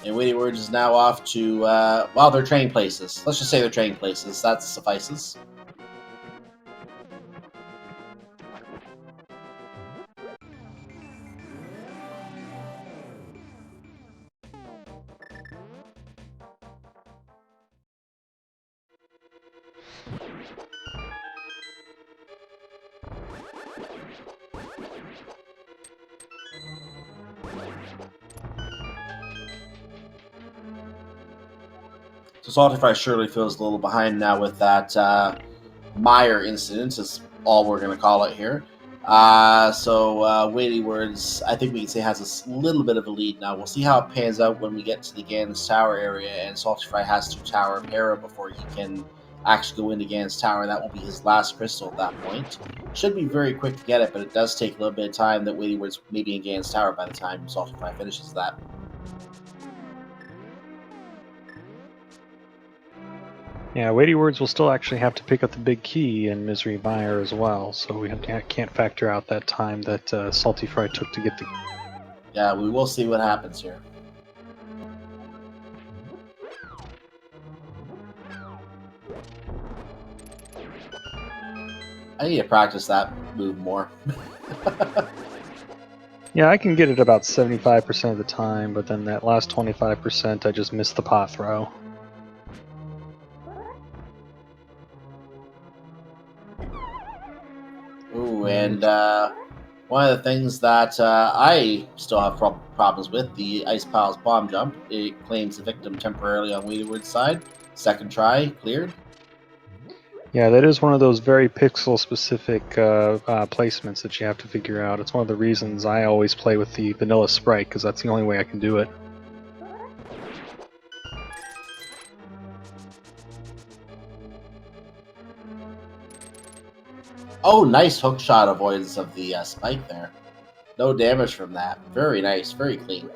Speaker 1: And WeightyWords is now off to, well, they're trading places. Let's just say they're trading places. That suffices. So SaltyPhry surely feels a little behind now with that Meyer incident, is all we're going to call it here. So WeightyWords, I think we can say, has a little bit of a lead now. We'll see how it pans out when we get to the Ganon's Tower area, and SaltyPhry has to tower Para before he can actually go into Ganon's Tower. That will be his last crystal at that point. Should be very quick to get it, but it does take a little bit of time that WeightyWords may be in Ganon's Tower by the time SaltyPhry finishes that.
Speaker 2: Yeah, WeightyWords will still actually have to pick up the big key in Misery Mire as well, so we can't factor out that time that SaltyPhry took to get the...
Speaker 1: Yeah, we will see what happens here. I need to practice that move more.
Speaker 2: Yeah, I can get it about 75% of the time, but then that last 25% I just missed the pot throw.
Speaker 1: Ooh, and one of the things that I still have problems with, the Ice Palace bomb jump. It claims the victim temporarily on WeightyWords' side. Second try, cleared.
Speaker 2: Yeah, that is one of those very pixel-specific placements that you have to figure out. It's one of the reasons I always play with the vanilla sprite, because that's the only way I can do it.
Speaker 1: Oh, nice hook shot avoidance of the spike there. No damage from that. Very nice, very clean.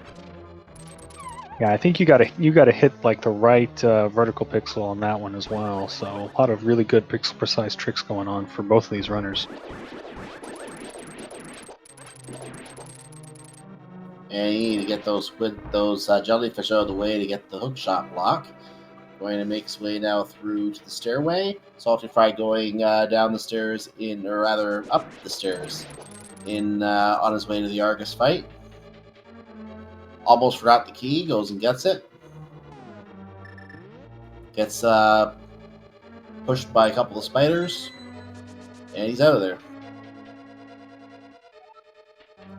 Speaker 2: Yeah, I think you gotta hit like the right vertical pixel on that one as well. So a lot of really good pixel precise tricks going on for both of these runners.
Speaker 1: And you need to get those jellyfish out of the way to get the hook shot block. Going to make his way now through to the stairway. SaltyPhry going down the stairs or rather up the stairs on his way to the Argus fight. Almost forgot the key. Goes and gets it. Gets pushed by a couple of spiders, and he's out of there.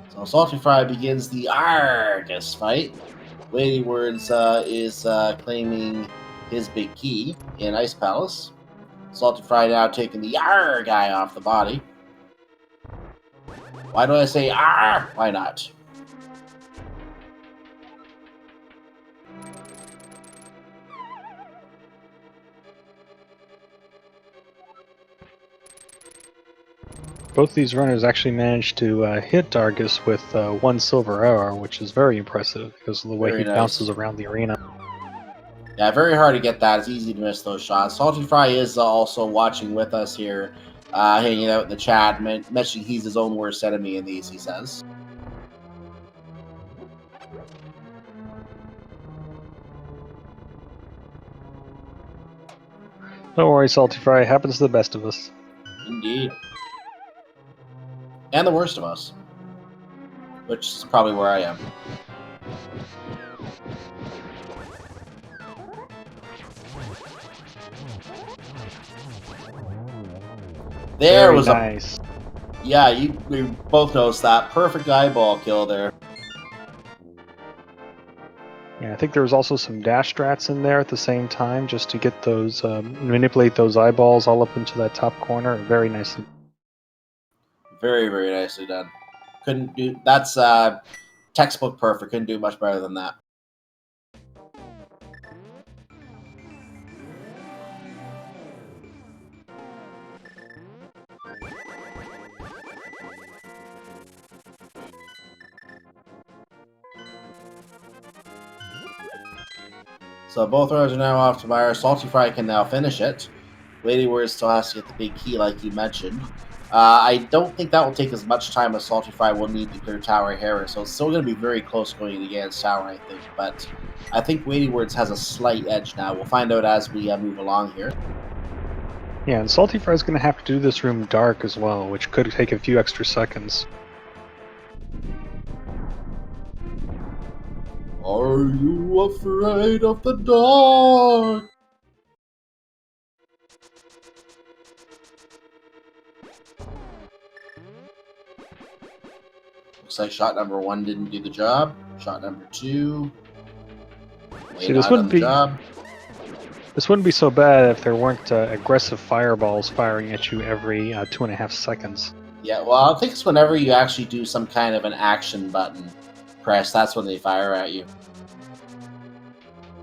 Speaker 1: So SaltyPhry begins the Argus fight. WeightyWords is claiming his big key in Ice Palace. SaltyPhry now taking the Arr guy off the body. Why do I say Arr? Why not?
Speaker 2: Both these runners actually managed to hit Argus with one silver arrow, which is very impressive because of the way
Speaker 1: Very
Speaker 2: he
Speaker 1: nice.
Speaker 2: bounces around the arena.
Speaker 1: Yeah, very hard to get that. It's easy to miss those shots. SaltyPhry is also watching with us here, hanging out in the chat, mentioning he's his own worst enemy in these, he says.
Speaker 2: Don't worry, SaltyPhry, happens to the best of us.
Speaker 1: Indeed. And the worst of us. Which is probably where I am. There
Speaker 2: Very
Speaker 1: was
Speaker 2: nice.
Speaker 1: Yeah, we both noticed that. Perfect eyeball kill there.
Speaker 2: Yeah, I think there was also some dash strats in there at the same time, just to get those manipulate those eyeballs all up into that top corner. Very nicely.
Speaker 1: Very, very nicely done. Couldn't do that's textbook perfect. Couldn't do much better than that. So both runners are now off to fire. SaltyPhry can now finish it. WeightyWords still has to get the big key, like you mentioned. I don't think that will take as much time as SaltyPhry will need to clear Tower Harris, so it's still going to be very close going against Tower, I think. But I think WeightyWords has a slight edge now. We'll find out as we move along here.
Speaker 2: Yeah, and SaltyPhry is going to have to do this room dark as well, which could take a few extra seconds.
Speaker 1: Are you afraid of the dark? Looks like shot number 1 didn't do the job. Shot number 2.
Speaker 2: See, this wouldn't be so bad if there weren't aggressive fireballs firing at you every 2.5 seconds.
Speaker 1: Yeah, well, I think it's whenever you actually do some kind of an action button press, that's when they fire at you.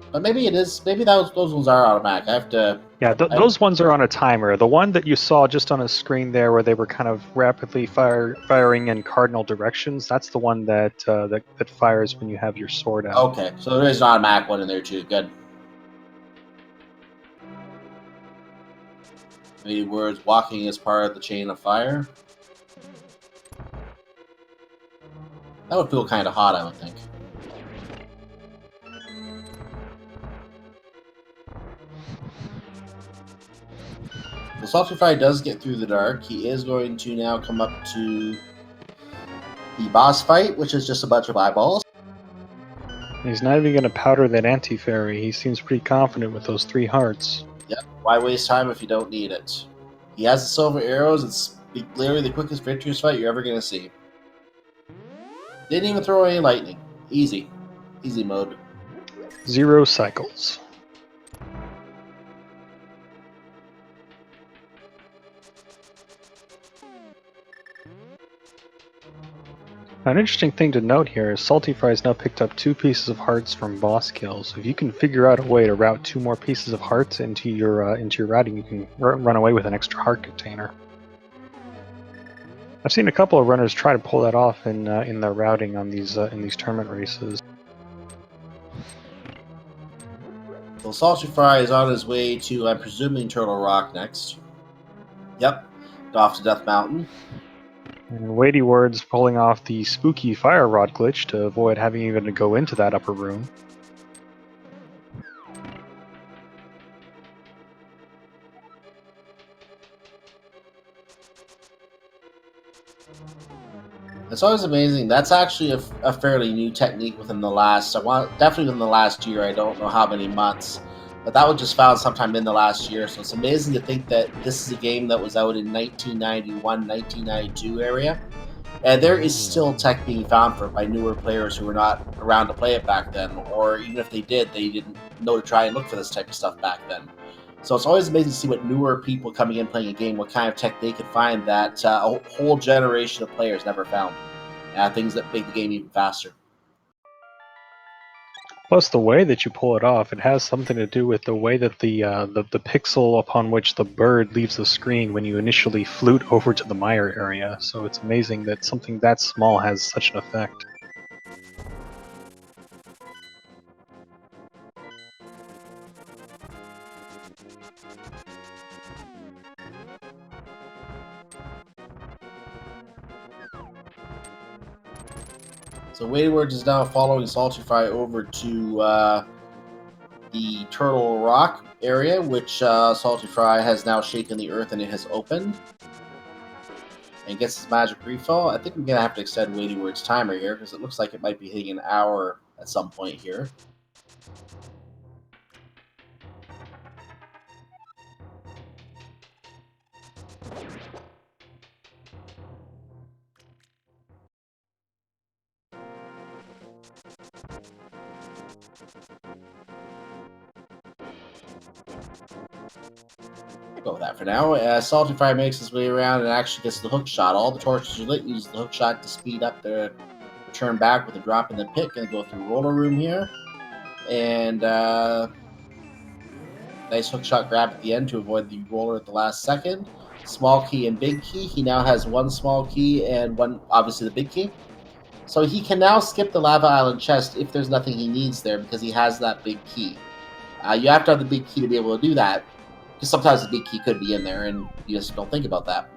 Speaker 1: But maybe it is. Maybe those ones are automatic. I have to.
Speaker 2: Yeah, those ones are on a timer. The one that you saw just on a screen there, where they were kind of rapidly firing in cardinal directions, that's the one that that fires when you have your sword out.
Speaker 1: Okay, so there is an automatic one in there too. Good. WeightyWords walking as part of the chain of fire. That would feel kind of hot, I would think. The SaltyPhry does get through the dark. He is going to now come up to the boss fight, which is just a bunch of eyeballs.
Speaker 2: He's not even going to powder that anti-fairy. He seems pretty confident with those 3 hearts.
Speaker 1: Yep. Why waste time if you don't need it? He has the silver arrows. It's literally the quickest victorious fight you're ever going to see. Didn't even throw any lightning. Easy. Easy mode.
Speaker 2: 0 cycles. An interesting thing to note here is SaltyPhry has now picked up 2 pieces of hearts from boss kills. So if you can figure out a way to route 2 more pieces of hearts into your routing, you can run away with an extra heart container. I've seen a couple of runners try to pull that off in their routing on these in these tournament races.
Speaker 1: Well, SaltyPhry is on his way to, I'm presuming, Turtle Rock next. Yep, off to Death Mountain.
Speaker 2: And WeightyWords pulling off the spooky fire rod glitch to avoid having even to go into that upper room.
Speaker 1: It's always amazing. That's actually a fairly new technique within the last, definitely within the last year. I don't know how many months, but that was just found sometime in the last year. So it's amazing to think that this is a game that was out in 1991, 1992 area. And there is still tech being found for it by newer players who were not around to play it back then, or even if they did, they didn't know to try and look for this type of stuff back then. So it's always amazing to see what newer people coming in playing a game, what kind of tech they could find that a whole generation of players never found. Things that make the game even faster.
Speaker 2: Plus, the way that you pull it off, it has something to do with the way that the pixel upon which the bird leaves the screen when you initially flute over to the mire area. So it's amazing that something that small has such an effect.
Speaker 1: So WeightyWords is now following SaltyPhry over to the Turtle Rock area, which SaltyPhry has now shaken the earth and it has opened. And gets his magic refill. I think I'm going to have to extend WeightyWords' timer here, because it looks like it might be hitting an hour at some point here. Go with that for now. SaltyPhry makes his way around and actually gets the hook shot. All the torches are lit. Uses the hook shot to speed up the return back with a drop in the pit. Gonna go through roller room here, and nice hook shot grab at the end to avoid the roller at the last second. Small key and big key. He now has one small key and one, obviously the big key. So he can now skip the Lava Island chest if there's nothing he needs there because he has that big key. You have to have the big key to be able to do that, because sometimes the big key could be in there and you just don't think about that.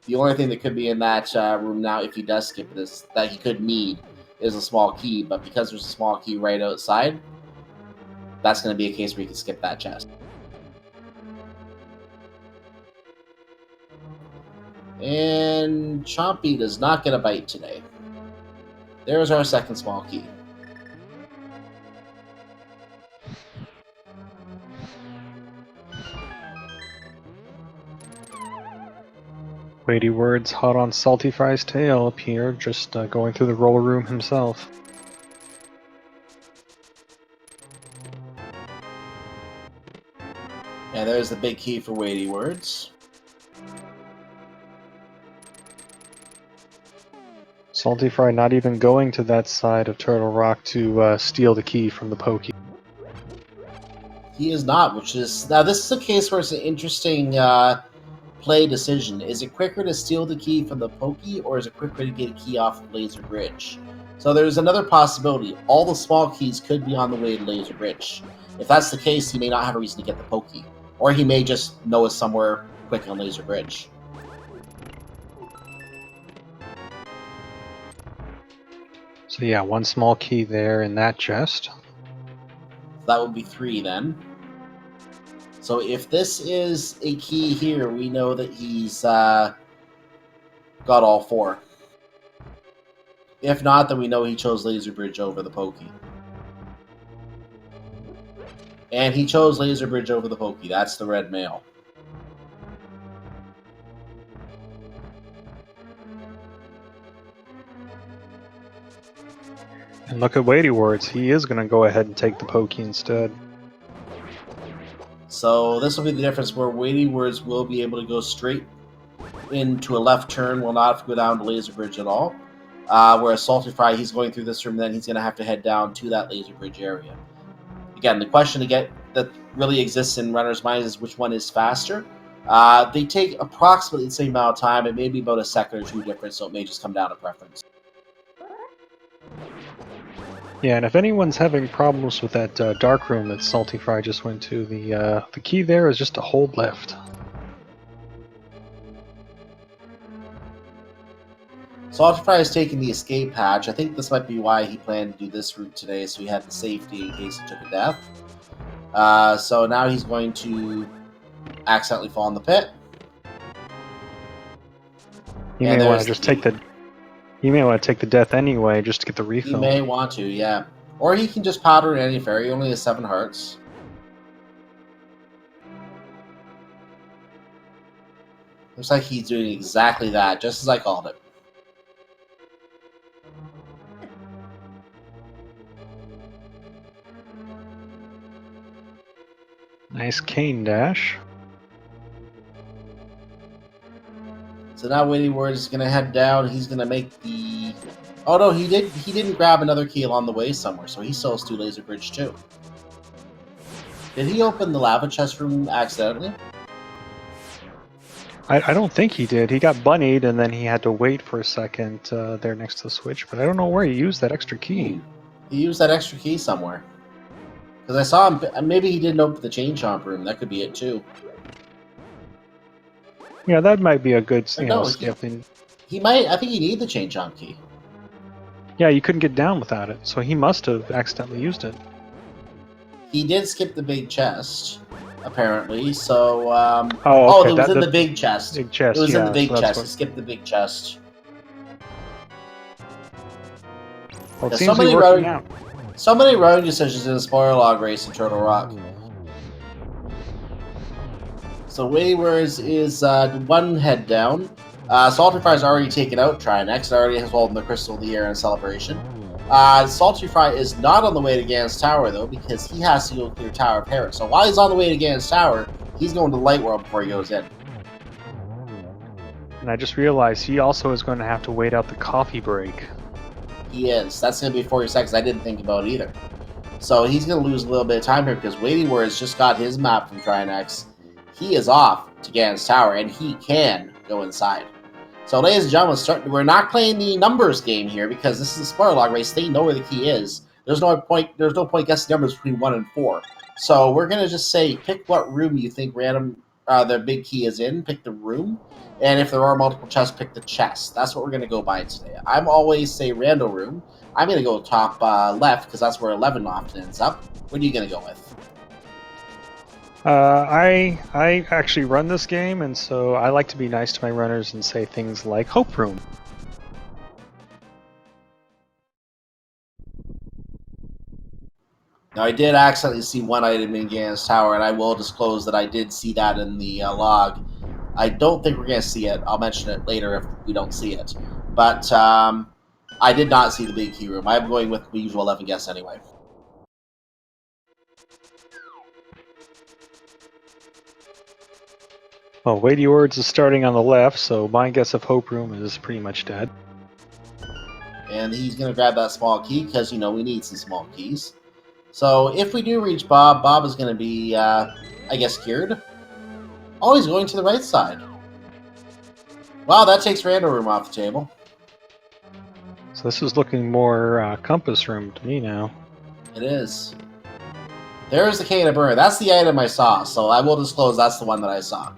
Speaker 1: The only thing that could be in that room now, if he does skip this, that he could need, is a small key, but because there's a small key right outside, that's going to be a case where you can skip that chest. And Chompy does not get a bite today. There's our second small key.
Speaker 2: WeightyWords hot on SaltyPhry's tail up here, just going through the roller room himself.
Speaker 1: And there's the big key for WeightyWords.
Speaker 2: SaltyPhry not even going to that side of Turtle Rock to steal the key from the Pokey.
Speaker 1: He is not, which is... Now, this is a case where it's an interesting play decision. Is it quicker to steal the key from the Pokey, or is it quicker to get a key off of Laser Bridge? So there's another possibility. All the small keys could be on the way to Laser Bridge. If that's the case, he may not have a reason to get the Pokey. Or he may just know it's somewhere quick on Laser Bridge.
Speaker 2: So yeah, one small key there in that chest.
Speaker 1: That would be 3 then. So if this is a key here, we know that he's got all 4. If not, then we know he chose Laser Bridge over the Pokey. And he chose Laser Bridge over the Pokey. That's the red mail.
Speaker 2: And look at WeightyWords, he is going to go ahead and take the Pokey instead.
Speaker 1: So this will be the difference where WeightyWords will be able to go straight into a left turn will not have to go down to Laser Bridge at all. Whereas SaltyPhry, he's going through this room, then he's going to have to head down to that Laser Bridge area. Again, the question that really exists in runners' minds is which one is faster. They take approximately the same amount of time. It may be about a second or two difference, so it may just come down to preference.
Speaker 2: Yeah, and if anyone's having problems with that dark room that SaltyPhry just went to, the key there is just to hold left.
Speaker 1: SaltyPhry is taking the escape hatch. I think this might be why he planned to do this route today, so he had the safety in case he took a death. So now he's going to accidentally fall in the pit.
Speaker 2: You may want to just take the. You may want to take the death anyway, just to get the refill.
Speaker 1: He may want to, yeah. Or he can just powder in any fairy. He only has 7 hearts. Looks like he's doing exactly that, just as I called it.
Speaker 2: Nice cane dash.
Speaker 1: So now WeightyWords is going to head down. He's going to make the... Oh no, he didn't grab another key along the way somewhere, so he still has 2 Laser Bridge too. Did he open the lava chest room accidentally?
Speaker 2: I don't think he did. He got bunnied and then he had to wait for a second there next to the switch, but I don't know where he used that extra key.
Speaker 1: He used that extra key somewhere. Because I saw him... Maybe he didn't open the chain chomp room. That could be it too.
Speaker 2: Yeah, that might be a good
Speaker 1: No,
Speaker 2: skip.
Speaker 1: He might... I think he needed the chain chomp key.
Speaker 2: Yeah, you couldn't get down without it, so he must have accidentally used it.
Speaker 1: He did skip the big chest, apparently, so...
Speaker 2: okay.
Speaker 1: It was in the big chest.
Speaker 2: Big chest,
Speaker 1: It was in the big
Speaker 2: so
Speaker 1: chest. He skipped the big chest.
Speaker 2: Well, it seems to be working out.
Speaker 1: So many road decisions in a spoiler log race in Turtle Rock. So WeightyWords is 1 head down. SaltyPhry's already taken out Trinex, already has holding the Crystal of the Air in celebration. SaltyPhry is not on the way to Gan's Tower, though, because he has to go clear Tower of Paris. So while he's on the way to Gan's Tower, he's going to Light World before he goes in.
Speaker 2: And I just realized he also is going to have to wait out the coffee break.
Speaker 1: He is. That's going to be 40 seconds. I didn't think about it either. So he's going to lose a little bit of time here because WeightyWords just got his map from Trinex. He is off to Gan's Tower, and he can go inside. So, ladies and gentlemen, we're not playing the numbers game here because this is a spoiler log race. They know where the key is. There's no point guessing numbers between 1 and 4. So we're going to just say, pick what room you think the big key is in. Pick the room. And if there are multiple chests, pick the chest. That's what we're going to go by today. I'm always say rando room. I'm going to go top left because that's where 11 often ends up. What are you going to go with?
Speaker 2: I actually run this game, and so I like to be nice to my runners and say things like Hope Room.
Speaker 1: Now, I did accidentally see 1 item in Gan's Tower, and I will disclose that I did see that in the log. I don't think we're going to see it. I'll mention it later if we don't see it. But I did not see the big key room. I'm going with the usual 11 guess anyway.
Speaker 2: Well, WeightyWords is starting on the left, so my guess of Hope Room is pretty much dead.
Speaker 1: And he's going to grab that small key because, we need some small keys. So if we do reach Bob, Bob is going to be, I guess, cured. Oh, he's going to the right side. Wow, that takes Rando Room off the table.
Speaker 2: So this is looking more Compass Room to me now.
Speaker 1: It is. There's the Cane of Burn. That's the item I saw, so I will disclose that's the one that I saw.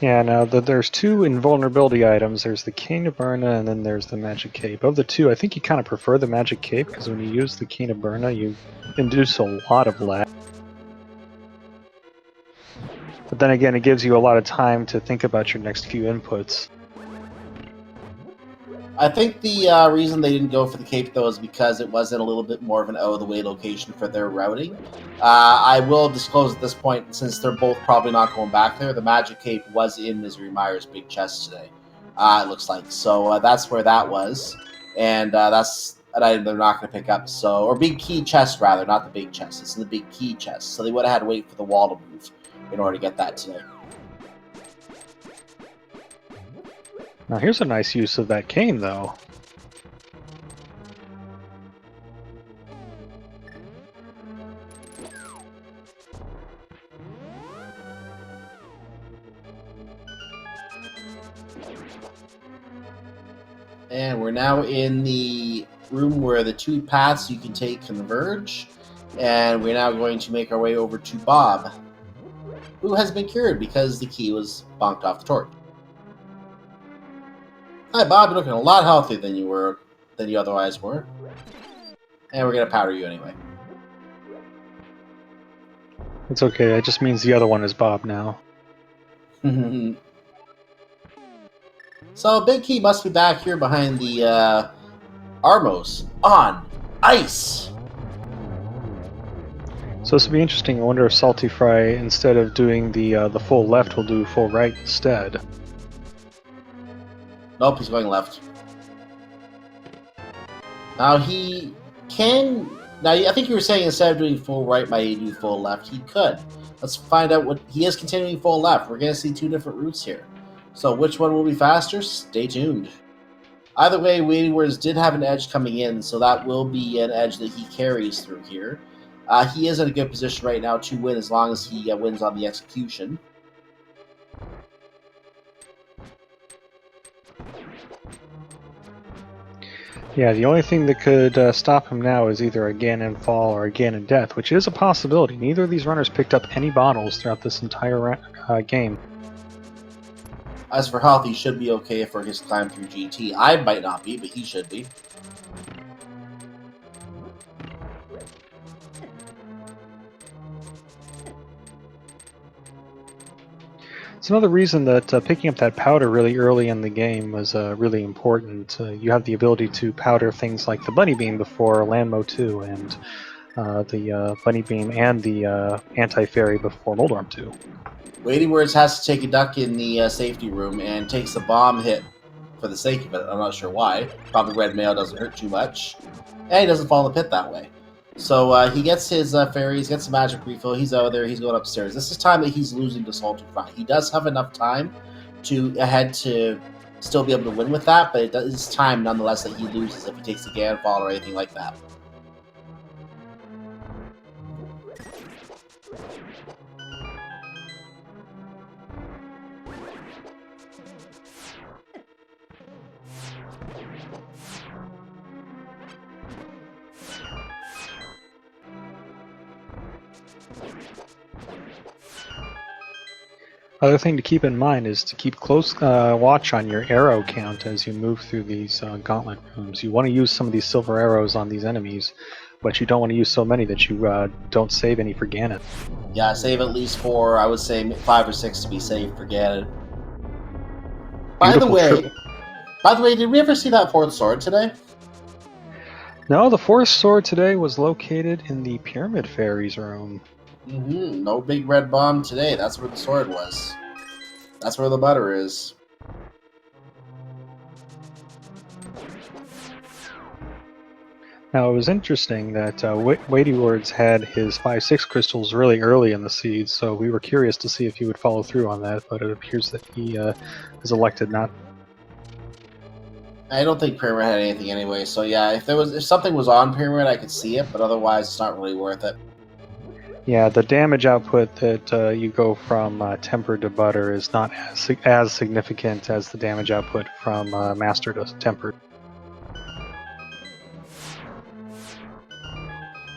Speaker 2: Yeah, now there's 2 invulnerability items. There's the Cane of Burna and then there's the Magic Cape. Of the 2, I think you kind of prefer the Magic Cape because when you use the Cane of Burna, you induce a lot of lag. But then again, it gives you a lot of time to think about your next few inputs.
Speaker 1: I think the reason they didn't go for the cape, though, is because it wasn't a little bit more of an out-of-the-way location for their routing. I will disclose at this point, since they're both probably not going back there, the Magic Cape was in Misery Meyer's big chest today, it looks like. So that's where that was. And that's an item they're not going to pick up. So, or big key chest rather, not the big chest. It's in the big key chest. So they would have had to wait for the wall to move in order to get that today.
Speaker 2: Now here's a nice use of that cane, though.
Speaker 1: And we're now in the room where the two paths you can take converge. And we're now going to make our way over to Bob, who has been cured because the key was bonked off the torch. Hi, Bob. You're looking a lot healthier than you otherwise were. And we're going to powder you anyway.
Speaker 2: It's okay, it just means the other one is Bob now.
Speaker 1: So, Big Key must be back here behind the Armos on ice.
Speaker 2: So this will be interesting. I wonder if SaltyPhry, instead of doing the full left, will do full right instead.
Speaker 1: Nope, he's going left. Now he can. Now I think you were saying instead of doing full right, might he do full left? He could. Let's find out what he is continuing full left. We're going to see two different routes here. So which one will be faster? Stay tuned. Either way, WeightyWords did have an edge coming in, so that will be an edge that he carries through here. He is in a good position right now to win as long as he wins on the execution.
Speaker 2: Yeah, the only thing that could stop him now is either a Ganon fall or a Ganon death, which is a possibility. Neither of these runners picked up any bottles throughout this entire game.
Speaker 1: As for health, he should be okay for his climb through GT. I might not be, but he should be.
Speaker 2: It's another reason that picking up that powder really early in the game was really important. You have the ability to powder things like the Bunny Beam before Landmo 2, and the Bunny Beam and the Anti-Fairy before Moldorm 2.
Speaker 1: WeightyWords has to take a duck in the safety room and takes a bomb hit for the sake of it. I'm not sure why. Probably red mail doesn't hurt too much. And he doesn't fall in the pit that way. So he gets his fairies, gets a magic refill. He's out there. He's going upstairs. This is time that he's losing to SaltyPhry. He does have enough time to still be able to win with that, but it is time nonetheless that he loses if he takes the Ganon fall or anything like that.
Speaker 2: Other thing to keep in mind is to keep close watch on your arrow count as you move through these gauntlet rooms. You want to use some of these silver arrows on these enemies, but you don't want to use so many that you don't save any for Ganon.
Speaker 1: Yeah, save at least 4. I would say 5 or 6 to be safe for Ganon. By the way, did we ever see that 4th sword today?
Speaker 2: No, the 4th sword today was located in the Pyramid Fairies room.
Speaker 1: No big red bomb today. That's where the sword was. That's where the butter is.
Speaker 2: Now, it was interesting that WeightyWords had his 5-6 crystals really early in the seed, so we were curious to see if he would follow through on that, but it appears that he has elected not.
Speaker 1: I don't think Pyramid had anything anyway, so yeah, if something was on Pyramid, I could see it, but otherwise it's not really worth it.
Speaker 2: Yeah, the damage output that you go from tempered to butter is not as significant as the damage output from master to tempered.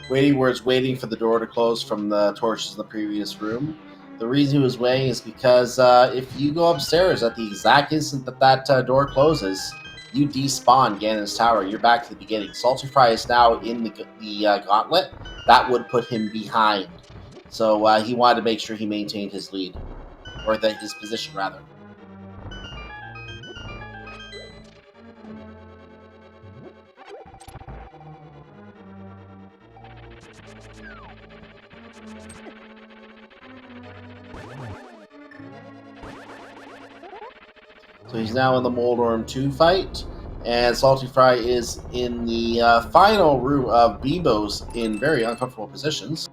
Speaker 1: WeightyWords waiting for the door to close from the torches in the previous room. The reason he was waiting is because if you go upstairs at the exact instant that door closes, you despawn Ganon's tower. You're back to the beginning. SaltyPhry is now in the gauntlet. That would put him behind. So he wanted to make sure he maintained his lead. Or his position, rather. So he's now in the Moldorm 2 fight. And SaltyPhry is in the final room of Bebos in very uncomfortable positions.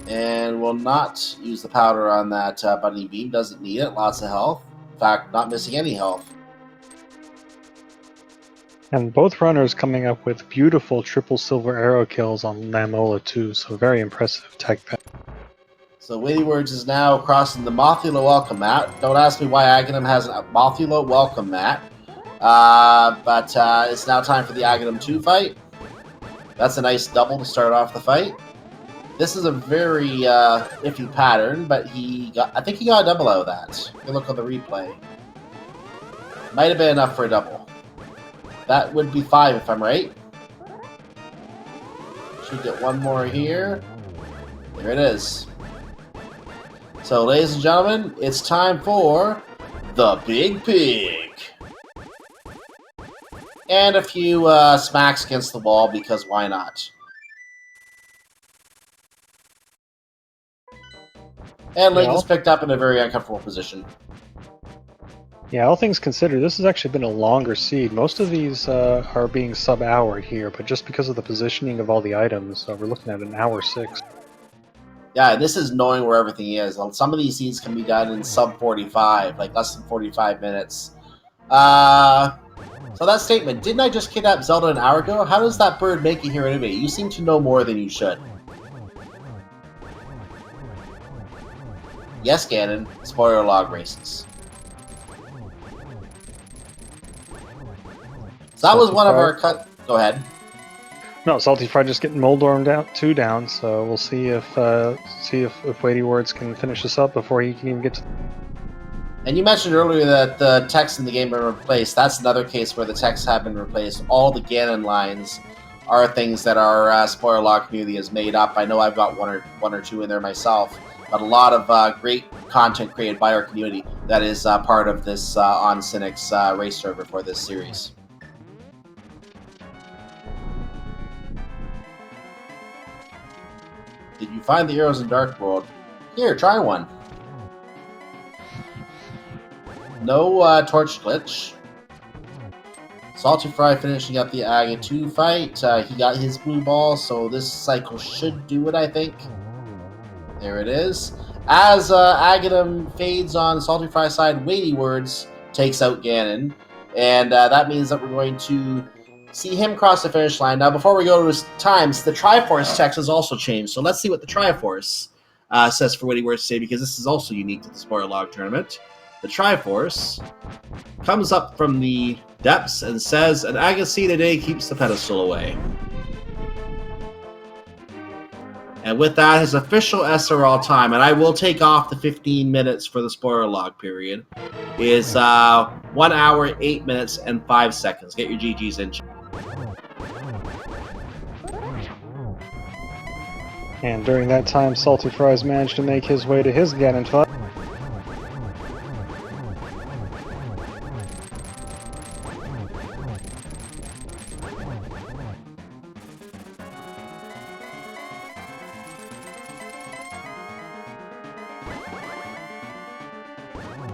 Speaker 1: And will not use the powder on that bunny beam. Doesn't need it. Lots of health. In fact, not missing any health.
Speaker 2: And both runners coming up with beautiful triple silver arrow kills on Lamola too, so very impressive tech pack.
Speaker 1: So WeightyWords is now crossing the Mothula welcome mat. Don't ask me why Aghanim has a Mothula welcome mat. But it's now time for the Aghanim 2 fight. That's a nice double to start off the fight. This is a very iffy pattern, but I think he got a double out of that. You look on the replay. Might have been enough for a double. That would be 5 if I'm right. Should get one more here. There it is. So, ladies and gentlemen, it's time for the Big Pig. And a few smacks against the wall, because why not? And Link is picked up in a very uncomfortable position.
Speaker 2: Yeah, all things considered, this has actually been a longer seed. Most of these are being sub-houred here, but just because of the positioning of all the items, we're looking at an hour 6.
Speaker 1: Yeah, this is knowing where everything is. Some of these seeds can be done in sub 45, like less than 45 minutes. So that statement, didn't I just kidnap Zelda an hour ago? How does that bird make it here anyway? You seem to know more than you should. Yes, Ganon, spoiler log races. So that was one of our cut. Go ahead.
Speaker 2: No, SaltyPhry just getting Moldorm down 2 down, so we'll see if WeightyWords can finish this up before he can even get to.
Speaker 1: And you mentioned earlier that the text in the game have been replaced. That's another case where the texts have been replaced. All the Ganon lines are things that our spoiler log community has made up. I know I've got one or two in there myself, but a lot of great content created by our community that is part of this on Cynic's race server for this series. Did you find the arrows in Dark World? Here, try one. No torch glitch. SaltyPhry finishing up the Aga 2 fight. He got his blue ball, so this cycle should do it, I think. There it is. As Aghanim fades on SaltyPhry's side, WeightyWords takes out Ganon. And that means that we're going to see him cross the finish line. Now, before we go to his times, the Triforce text has also changed. So let's see what the Triforce says for WeightyWords today, because this is also unique to the spoiler log tournament. The Triforce comes up from the depths and says, an Agassi today keeps the pedestal away. And with that, his official SRL time, and I will take off the 15 minutes for the spoiler log period, is 1 hour, 8 minutes, and 5 seconds. Get your GGs in.
Speaker 2: And during that time, SaltyPhry's managed to make his way to his Ganon fight.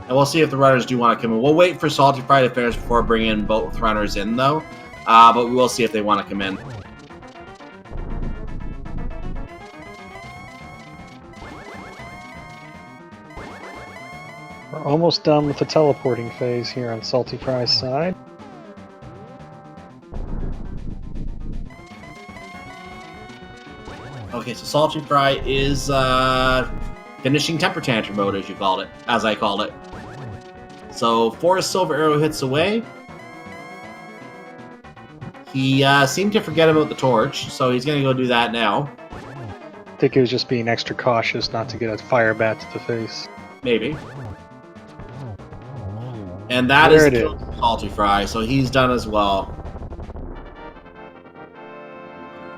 Speaker 1: And we'll see if the runners do want to come in. We'll wait for SaltyPhry to finish before bringing both runners in, though. But we will see if they want to come in.
Speaker 2: We're almost done with the teleporting phase here on SaltyPhry's side.
Speaker 1: Okay, so SaltyPhry is finishing Temper Tantrum mode, as I call it. So 4 silver arrow hits away. He seemed to forget about the torch, so he's going to go do that now.
Speaker 2: I think he was just being extra cautious not to get a fire bat to the face.
Speaker 1: Maybe. And that is kill SaltyPhry, so he's done as well.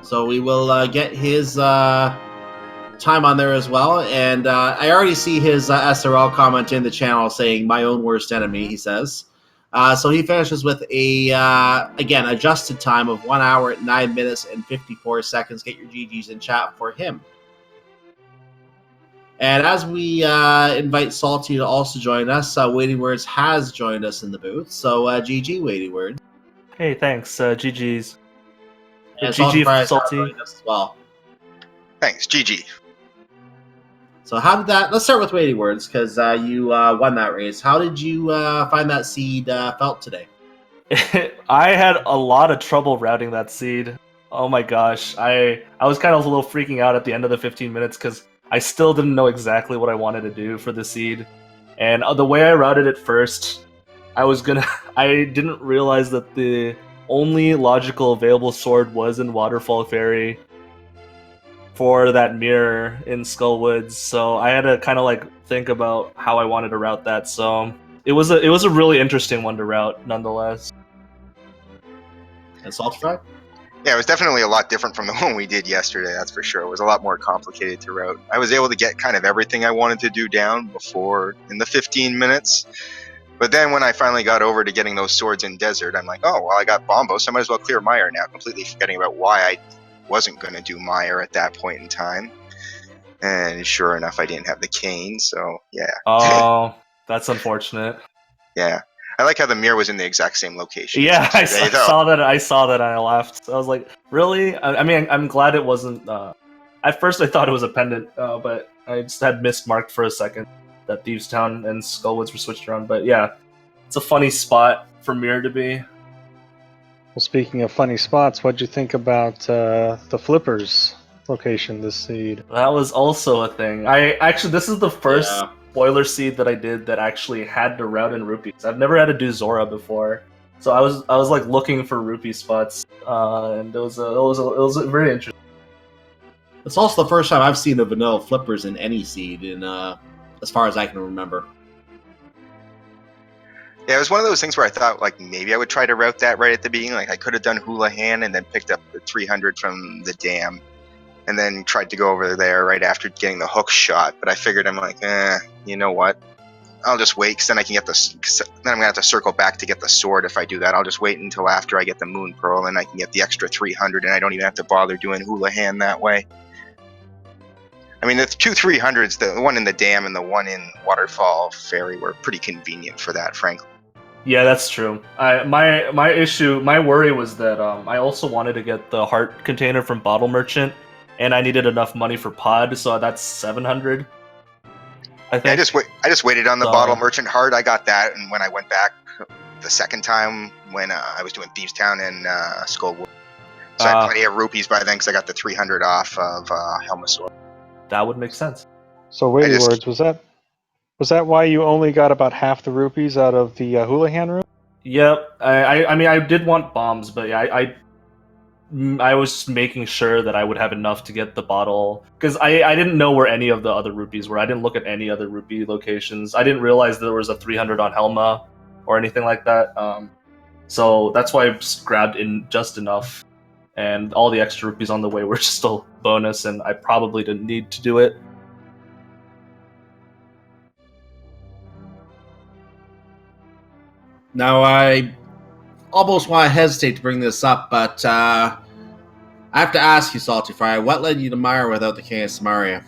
Speaker 1: So we will get his time on there as well. And I already see his SRL comment in the channel saying, my own worst enemy, he says. So he finishes with a, again, adjusted time of 1 hour, 9 minutes, and 54 seconds. Get your GGs in chat for him. And as we invite Salty to also join us, WeightyWords has joined us in the booth. So GG, WeightyWords.
Speaker 3: Hey, thanks. GG's.
Speaker 1: And
Speaker 3: GG
Speaker 1: SaltyPhry has now
Speaker 3: Salty.
Speaker 1: joined us as well.
Speaker 4: Thanks, GG.
Speaker 1: So how did that? Let's start with WeightyWords because you won that race. How did you find that seed felt today?
Speaker 3: I had a lot of trouble routing that seed. Oh my gosh, I was kind of a little freaking out at the end of the 15 minutes because I still didn't know exactly what I wanted to do for the seed, and the way I routed it first, I didn't realize that the only logical available sword was in Waterfall Fairy for that mirror in Skullwoods, so I had to kind of like think about how I wanted to route that. So it was a really interesting one to route, nonetheless.
Speaker 1: And SaltyPhry?
Speaker 4: Yeah, it was definitely a lot different from the one we did yesterday, that's for sure. It was a lot more complicated to route. I was able to get kind of everything I wanted to do down before in the 15 minutes. But then when I finally got over to getting those swords in Desert, I'm like, oh, well, I got Bombo, so I might as well clear Mire now, completely forgetting about why I wasn't going to do Mire at that point in time. And sure enough, I didn't have the cane, so yeah.
Speaker 3: Oh, that's unfortunate.
Speaker 4: Yeah. I like how the mirror was in the exact same location.
Speaker 3: Yeah, I
Speaker 4: Today,
Speaker 3: saw that. I saw that. And I laughed. I was like, "Really?" I mean, I'm glad it wasn't. At first, I thought it was a pendant, but I just had mismarked for a second that Thieves Town and Skullwoods were switched around. But yeah, it's a funny spot for Mirror to be.
Speaker 2: Well, speaking of funny spots, what'd you think about the Flippers location this seed?
Speaker 3: That was also a thing. This is the first spoiler seed that I did that actually had to route in rupees. I've never had to do Zora before, so I was like looking for rupee spots, and it was very interesting.
Speaker 1: It's also the first time I've seen the vanilla flippers in any seed, in as far as I can remember.
Speaker 4: Yeah, it was one of those things where I thought, like, maybe I would try to route that right at the beginning. Like, I could have done Houlihan and then picked up the 300 from the dam, and then tried to go over there right after getting the hook shot. But I figured, I'm like, you know what? I'll just wait, because then I can get then I'm going to have to circle back to get the sword if I do that. I'll just wait until after I get the Moon Pearl, and I can get the extra 300, and I don't even have to bother doing Houlihan that way. I mean, the two 300s, the one in the dam and the one in Waterfall Fairy, were pretty convenient for that, frankly.
Speaker 3: Yeah, that's true. My worry was that I also wanted to get the heart container from Bottle Merchant, and I needed enough money for Pod, so that's 700. I think.
Speaker 4: Yeah, I just waited on the Bottle Merchant heart. I got that, and when I went back the second time when I was doing Thieves Town and Skullwood, so I had plenty of rupees by then because I got the 300 off of Helmasaur.
Speaker 3: That would make sense.
Speaker 2: So, WeightyWords, was that why you only got about half the rupees out of the Houlihan room?
Speaker 3: Yep. I mean, I did want bombs, but yeah, I was making sure that I would have enough to get the bottle, because I didn't know where any of the other rupees were. I didn't look at any other rupee locations. I didn't realize there was a 300 on Helma or anything like that. So that's why I just grabbed in just enough, and all the extra rupees on the way were just a bonus, and I probably didn't need to do it.
Speaker 1: Now, I almost want to hesitate to bring this up, but I have to ask you, SaltyPhry, what led you to Mire without the King of Samaria?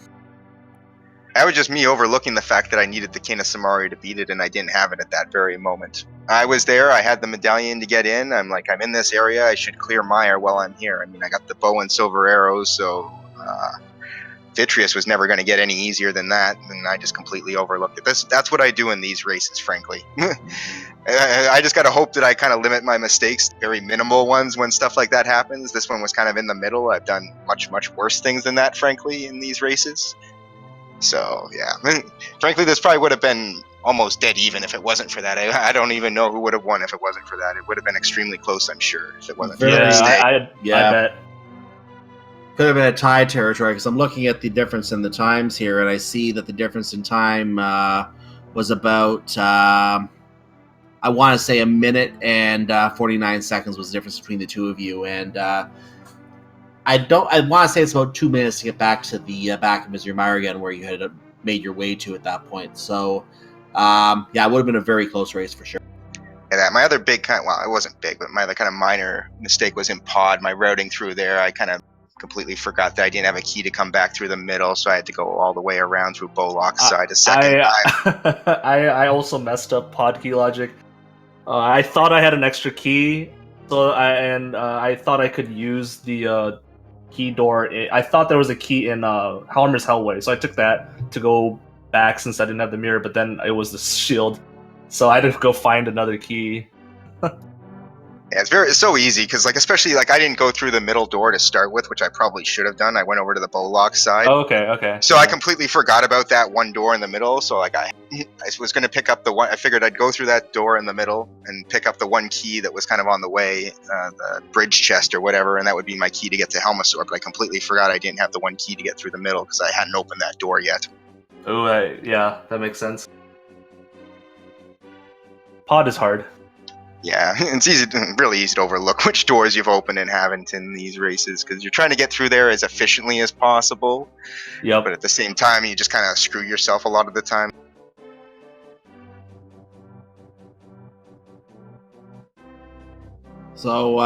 Speaker 4: That was just me overlooking the fact that I needed the King of Samaria to beat it, and I didn't have it at that very moment. I was there, I had the medallion to get in, I'm like, I'm in this area, I should clear Mire while I'm here. I mean, I got the bow and silver arrows, so Vitreous was never going to get any easier than that, and I just completely overlooked it. That's what I do in these races, frankly. I just got to hope that I kind of limit my mistakes, very minimal ones when stuff like that happens. This one was kind of in the middle. I've done much, much worse things than that, frankly, in these races. So, yeah. I mean, frankly, this probably would have been almost dead even if it wasn't for that. I don't even know who would have won if it wasn't for that. It would have been extremely close, I'm sure, if it wasn't for that mistake.
Speaker 3: I bet.
Speaker 1: Could have been a tie territory, because I'm looking at the difference in the times here, and I see that the difference in time was about, I want to say, a minute and 49 seconds was the difference between the two of you, and I want to say it's about 2 minutes to get back to the back of Missouri Mire again, where you had made your way to at that point. So, yeah, it would have been a very close race for sure.
Speaker 4: Yeah, my other big it wasn't big, but my other kind of minor mistake was in Pod. My routing through there, I kind of completely forgot that I didn't have a key to come back through the middle, so I had to go all the way around through Bollock's side a second time.
Speaker 3: I also messed up pod key logic. I thought I had an extra key, so I thought I could use the key door. I thought there was a key in Halmer's Hellway, so I took that to go back since I didn't have the mirror. But then it was the shield, so I had to go find another key.
Speaker 4: Yeah, it's so easy because especially I didn't go through the middle door to start with, which I probably should have done. I went over to the Bollock side.
Speaker 3: Oh, okay.
Speaker 4: So I completely forgot about that one door in the middle. So I was going to pick up the one. I figured I'd go through that door in the middle and pick up the one key that was kind of on the way, the bridge chest or whatever, and that would be my key to get to Helmasaur. But I completely forgot I didn't have the one key to get through the middle because I hadn't opened that door yet.
Speaker 3: Oh, yeah, that makes sense. Pod is hard.
Speaker 4: Yeah, it's really easy to overlook which doors you've opened and haven't in these races because you're trying to get through there as efficiently as possible.
Speaker 3: Yep.
Speaker 4: But at the same time, you just kind of screw yourself a lot of the time.
Speaker 1: So,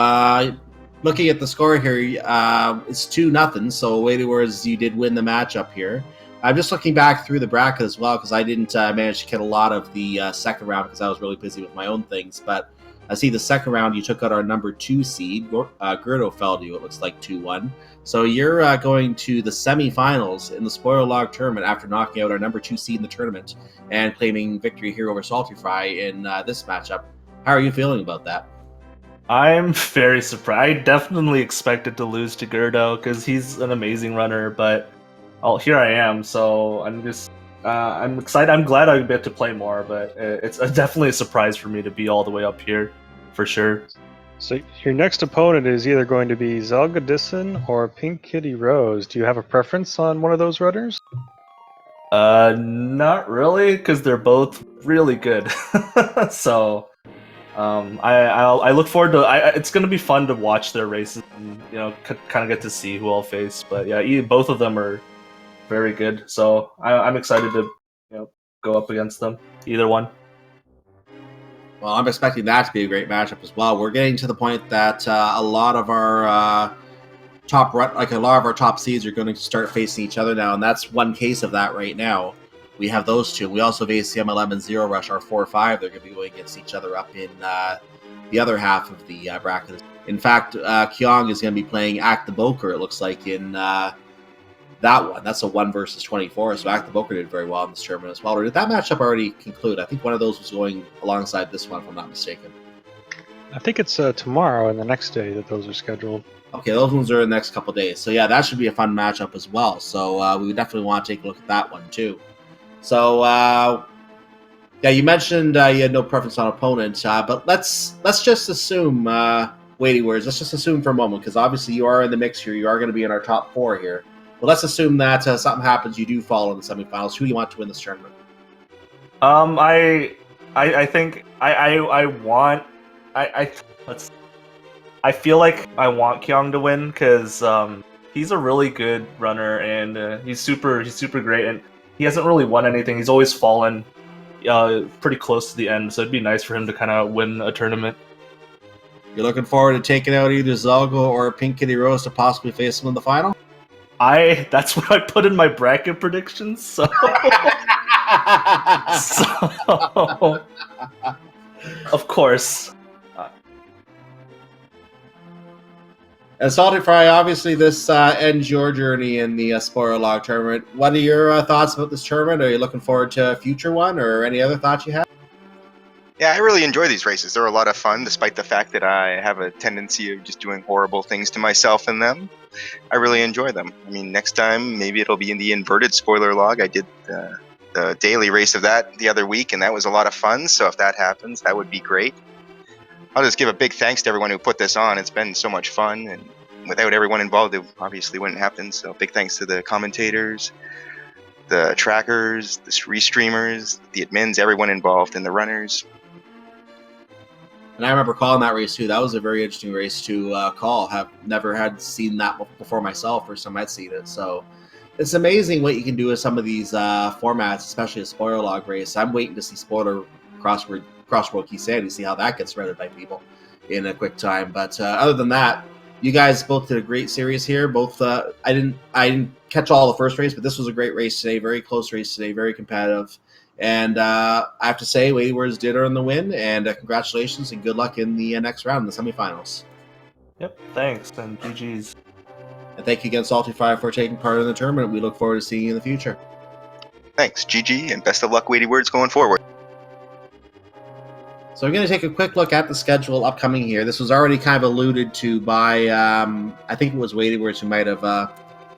Speaker 1: looking at the score here, it's 2-0. So, WeightyWords, you did win the matchup here. I'm just looking back through the bracket as well because I didn't manage to get a lot of the second round because I was really busy with my own things. But I see the second round you took out our number 2 seed. Gerdo fell to you, it looks like 2-1. So you're going to the semifinals in the Spoiler Log tournament after knocking out our number 2 seed in the tournament and claiming victory here over SaltyPhry in this matchup. How are you feeling about that?
Speaker 3: I'm very surprised. I definitely expected to lose to Gerdo because he's an amazing runner, but here I am. So I'm just I'm excited. I'm glad I get to play more, but it's definitely a surprise for me to be all the way up here, for sure.
Speaker 2: So your next opponent is either going to be Zelda Disson or Pink Kitty Rose. Do you have a preference on one of those runners?
Speaker 3: Not really, because they're both really good. So, I look forward to. It's gonna be fun to watch their races and kind of get to see who I'll face. But yeah, both of them are very good. So I'm excited to go up against them. Either one.
Speaker 1: Well, I'm expecting that to be a great matchup as well. We're getting to the point that a lot of our top seeds are going to start facing each other now, and that's one case of that right now. We have those two. We also have ACM 11 Zero Rush, our 4-5. They're going to be going against each other up in the other half of the bracket. In fact, Kyong is going to be playing Act the Boker, it looks like, in that one. That's a 1 versus 24, so Act the Boker did very well in this tournament as well. Or did that matchup already conclude? I think one of those was going alongside this one, if I'm not mistaken.
Speaker 2: I think it's tomorrow and the next day that those are scheduled.
Speaker 1: Okay, those ones are in the next couple days. So yeah, that should be a fun matchup as well. So we would definitely want to take a look at that one too. So yeah, you mentioned you had no preference on opponent, but let's just assume, WeightyWords, let's just assume for a moment, because obviously you are in the mix here. You are going to be in our top 4 here. But let's assume that something happens, you do fall in the semifinals. Who do you want to win this tournament?
Speaker 3: I think I feel like I want Kyong to win because he's a really good runner and he's super great, and he hasn't really won anything. He's always fallen pretty close to the end, so it'd be nice for him to kind of win a tournament.
Speaker 1: You're looking forward to taking out either Zelda or Pink Kitty Rose to possibly face him in the final?
Speaker 3: That's what I put in my bracket predictions, so... so... Of course.
Speaker 1: And SaltyPhry, obviously this ends your journey in the Spoiler Log tournament. What are your thoughts about this tournament? Are you looking forward to a future one, or any other thoughts you have?
Speaker 4: Yeah, I really enjoy these races. They're a lot of fun, despite the fact that I have a tendency of just doing horrible things to myself in them. I really enjoy them. I mean, next time, maybe it'll be in the inverted Spoiler Log. I did the daily race of that the other week, and that was a lot of fun, so if that happens, that would be great. I'll just give a big thanks to everyone who put this on. It's been so much fun, and without everyone involved, it obviously wouldn't happen, so big thanks to the commentators, the trackers, the restreamers, the admins, everyone involved, and the runners.
Speaker 1: And I remember calling that race too. That was a very interesting race to call. Have never had seen that before myself. First time I'd seen it. So it's amazing what you can do with some of these formats, especially a Spoiler Log race. I'm waiting to see Spoiler Crossword Key Sandy, see how that gets threaded by people in a quick time. But other than that, You guys both did a great series here. Both I didn't catch all the first race, but this was a great race today. Very close race today. Very competitive. And I have to say, WeightyWords did earn the win. And congratulations and good luck in the next round in the semifinals.
Speaker 3: Yep, thanks, and GG's.
Speaker 1: And thank you again, SaltyPhry, for taking part in the tournament. We look forward to seeing you in the future.
Speaker 4: Thanks, GG, and best of luck, WeightyWords, going forward.
Speaker 1: So we're going to take a quick look at the schedule upcoming here. This was already kind of alluded to by, I think it was WeightyWords who might have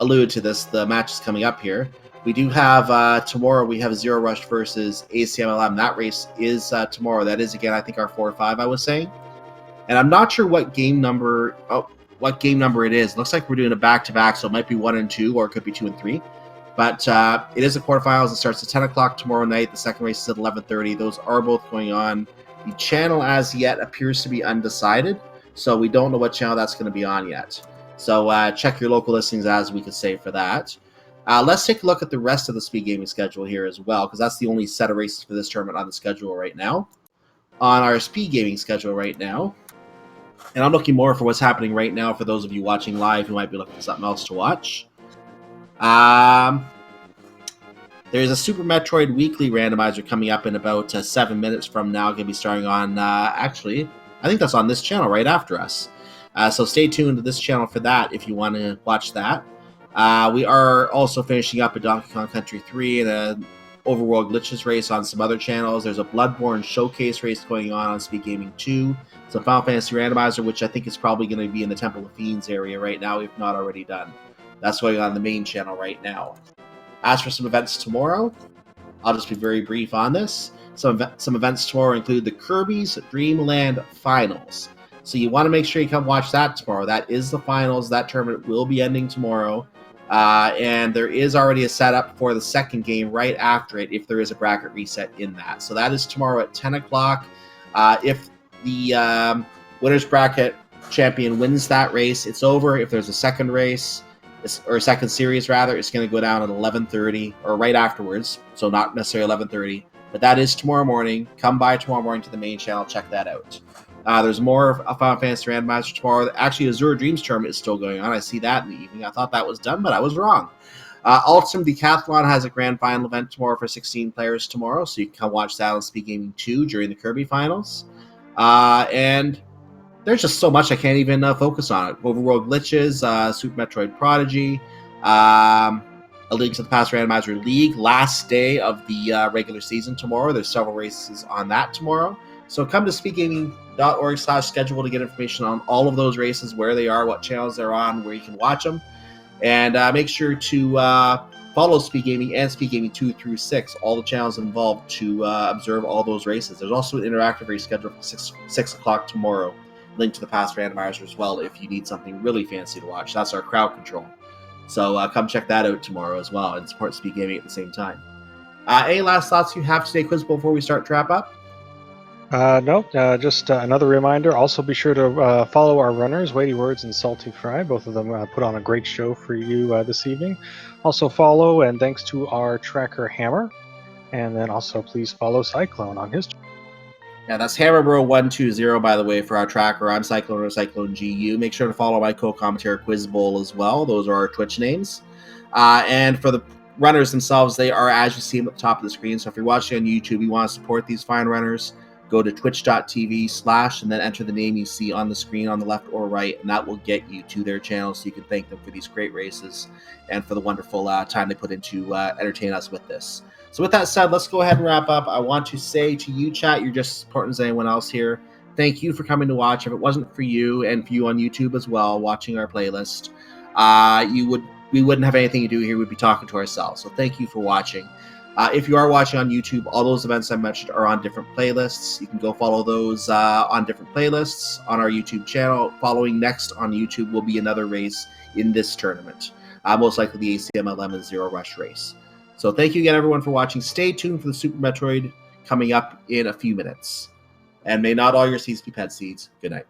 Speaker 1: alluded to this, the matches coming up here. We do have, tomorrow we have Zero Rush versus ACMLM. That race is tomorrow. That is, again, I think our 4-5 I was saying. And I'm not sure what game number it is. It looks like we're doing a back-to-back, so it might be 1 and 2, or it could be 2 and 3. But it is a quarterfinals. It starts at 10 o'clock tomorrow night. The second race is at 11:30. Those are both going on. The channel as yet appears to be undecided, so we don't know what channel that's going to be on yet. So check your local listings, as we could say, for that. Let's take a look at the rest of the speed gaming schedule here as well, because that's the only set of races for this tournament on the schedule right now. On our speed gaming schedule right now, and I'm looking more for what's happening right now for those of you watching live who might be looking for something else to watch. There's a Super Metroid Weekly Randomizer coming up in about 7 minutes from now. Going to be starting on, actually, I think that's on this channel right after us. So stay tuned to this channel for that if you want to watch that. We are also finishing up a Donkey Kong Country 3 and an Overworld Glitches race on some other channels. There's a Bloodborne Showcase race going on Speed Gaming 2. Some Final Fantasy Randomizer, which I think is probably going to be in the Temple of Fiends area right now, if not already done. That's going on the main channel right now. As for some events tomorrow, I'll just be very brief on this. Some events tomorrow include the Kirby's Dream Land Finals. So you want to make sure you come watch that tomorrow. That is the finals. That tournament will be ending tomorrow. And there is already a setup for the second game right after it if there is a bracket reset in that. So that is tomorrow at 10 o'clock. If the winner's bracket champion wins that race, it's over. If there's a second race, or second series rather, it's going to go down at 11:30 or right afterwards, so not necessarily 11:30, but that is tomorrow morning. Come by tomorrow morning to the main channel, check that out. There's more Final Fantasy Randomizer tomorrow. Actually, Azure Dreams tournament is still going on. I see that in the evening. I thought that was done, but I was wrong. Ultimate Decathlon has a grand final event tomorrow for 16 players tomorrow, so you can come watch that on Speed Gaming 2 during the Kirby finals. And there's just so much I can't even focus on it. Overworld Glitches, Super Metroid Prodigy, A Link to the Past Randomizer League, last day of the regular season tomorrow. There's several races on that tomorrow. So come to speedgaming.org/schedule to get information on all of those races, where they are, what channels they're on, where you can watch them. And make sure to follow Speed Gaming and Speed Gaming 2 through 6, all the channels involved, to observe all those races. There's also an interactive race scheduled for 6 o'clock tomorrow. Link to the Past Randomizer as well if you need something really fancy to watch. That's our crowd control. So come check that out tomorrow as well and support Speed Gaming at the same time. Any last thoughts you have today, Quiz, before we start to wrap up?
Speaker 2: No, just another reminder. Also, be sure to follow our runners, WeightyWords and SaltyPhry. Both of them put on a great show for you this evening. Also follow, and thanks to our tracker Hammer. And then also please follow Cyclone on his channel.
Speaker 1: Yeah, that's HammerBro120, by the way, for our tracker. I'm Cyclone or Cyclone GU. Make sure to follow my co-commentator Quiz Bowl as well. Those are our Twitch names. And for the runners themselves, they are, as you see them at the top of the screen. So if you're watching on YouTube, you want to support these fine runners, go to twitch.tv/ and then enter the name you see on the screen on the left or right, and that will get you to their channel so you can thank them for these great races and for the wonderful time they put into entertain us with this. So with that said, let's go ahead and wrap up. I want to say to you, chat, you're just as important as anyone else here. Thank you for coming to watch. If it wasn't for you, and for you on YouTube as well, watching our playlist, we wouldn't have anything to do here. We'd be talking to ourselves. So thank you for watching. If you are watching on YouTube, all those events I mentioned are on different playlists. You can go follow those on different playlists on our YouTube channel. Following next on YouTube will be another race in this tournament, most likely the ACMLM and Zero Rush race. So thank you again, everyone, for watching. Stay tuned for the Super Metroid coming up in a few minutes. And may not all your seeds be pet seeds. Good night.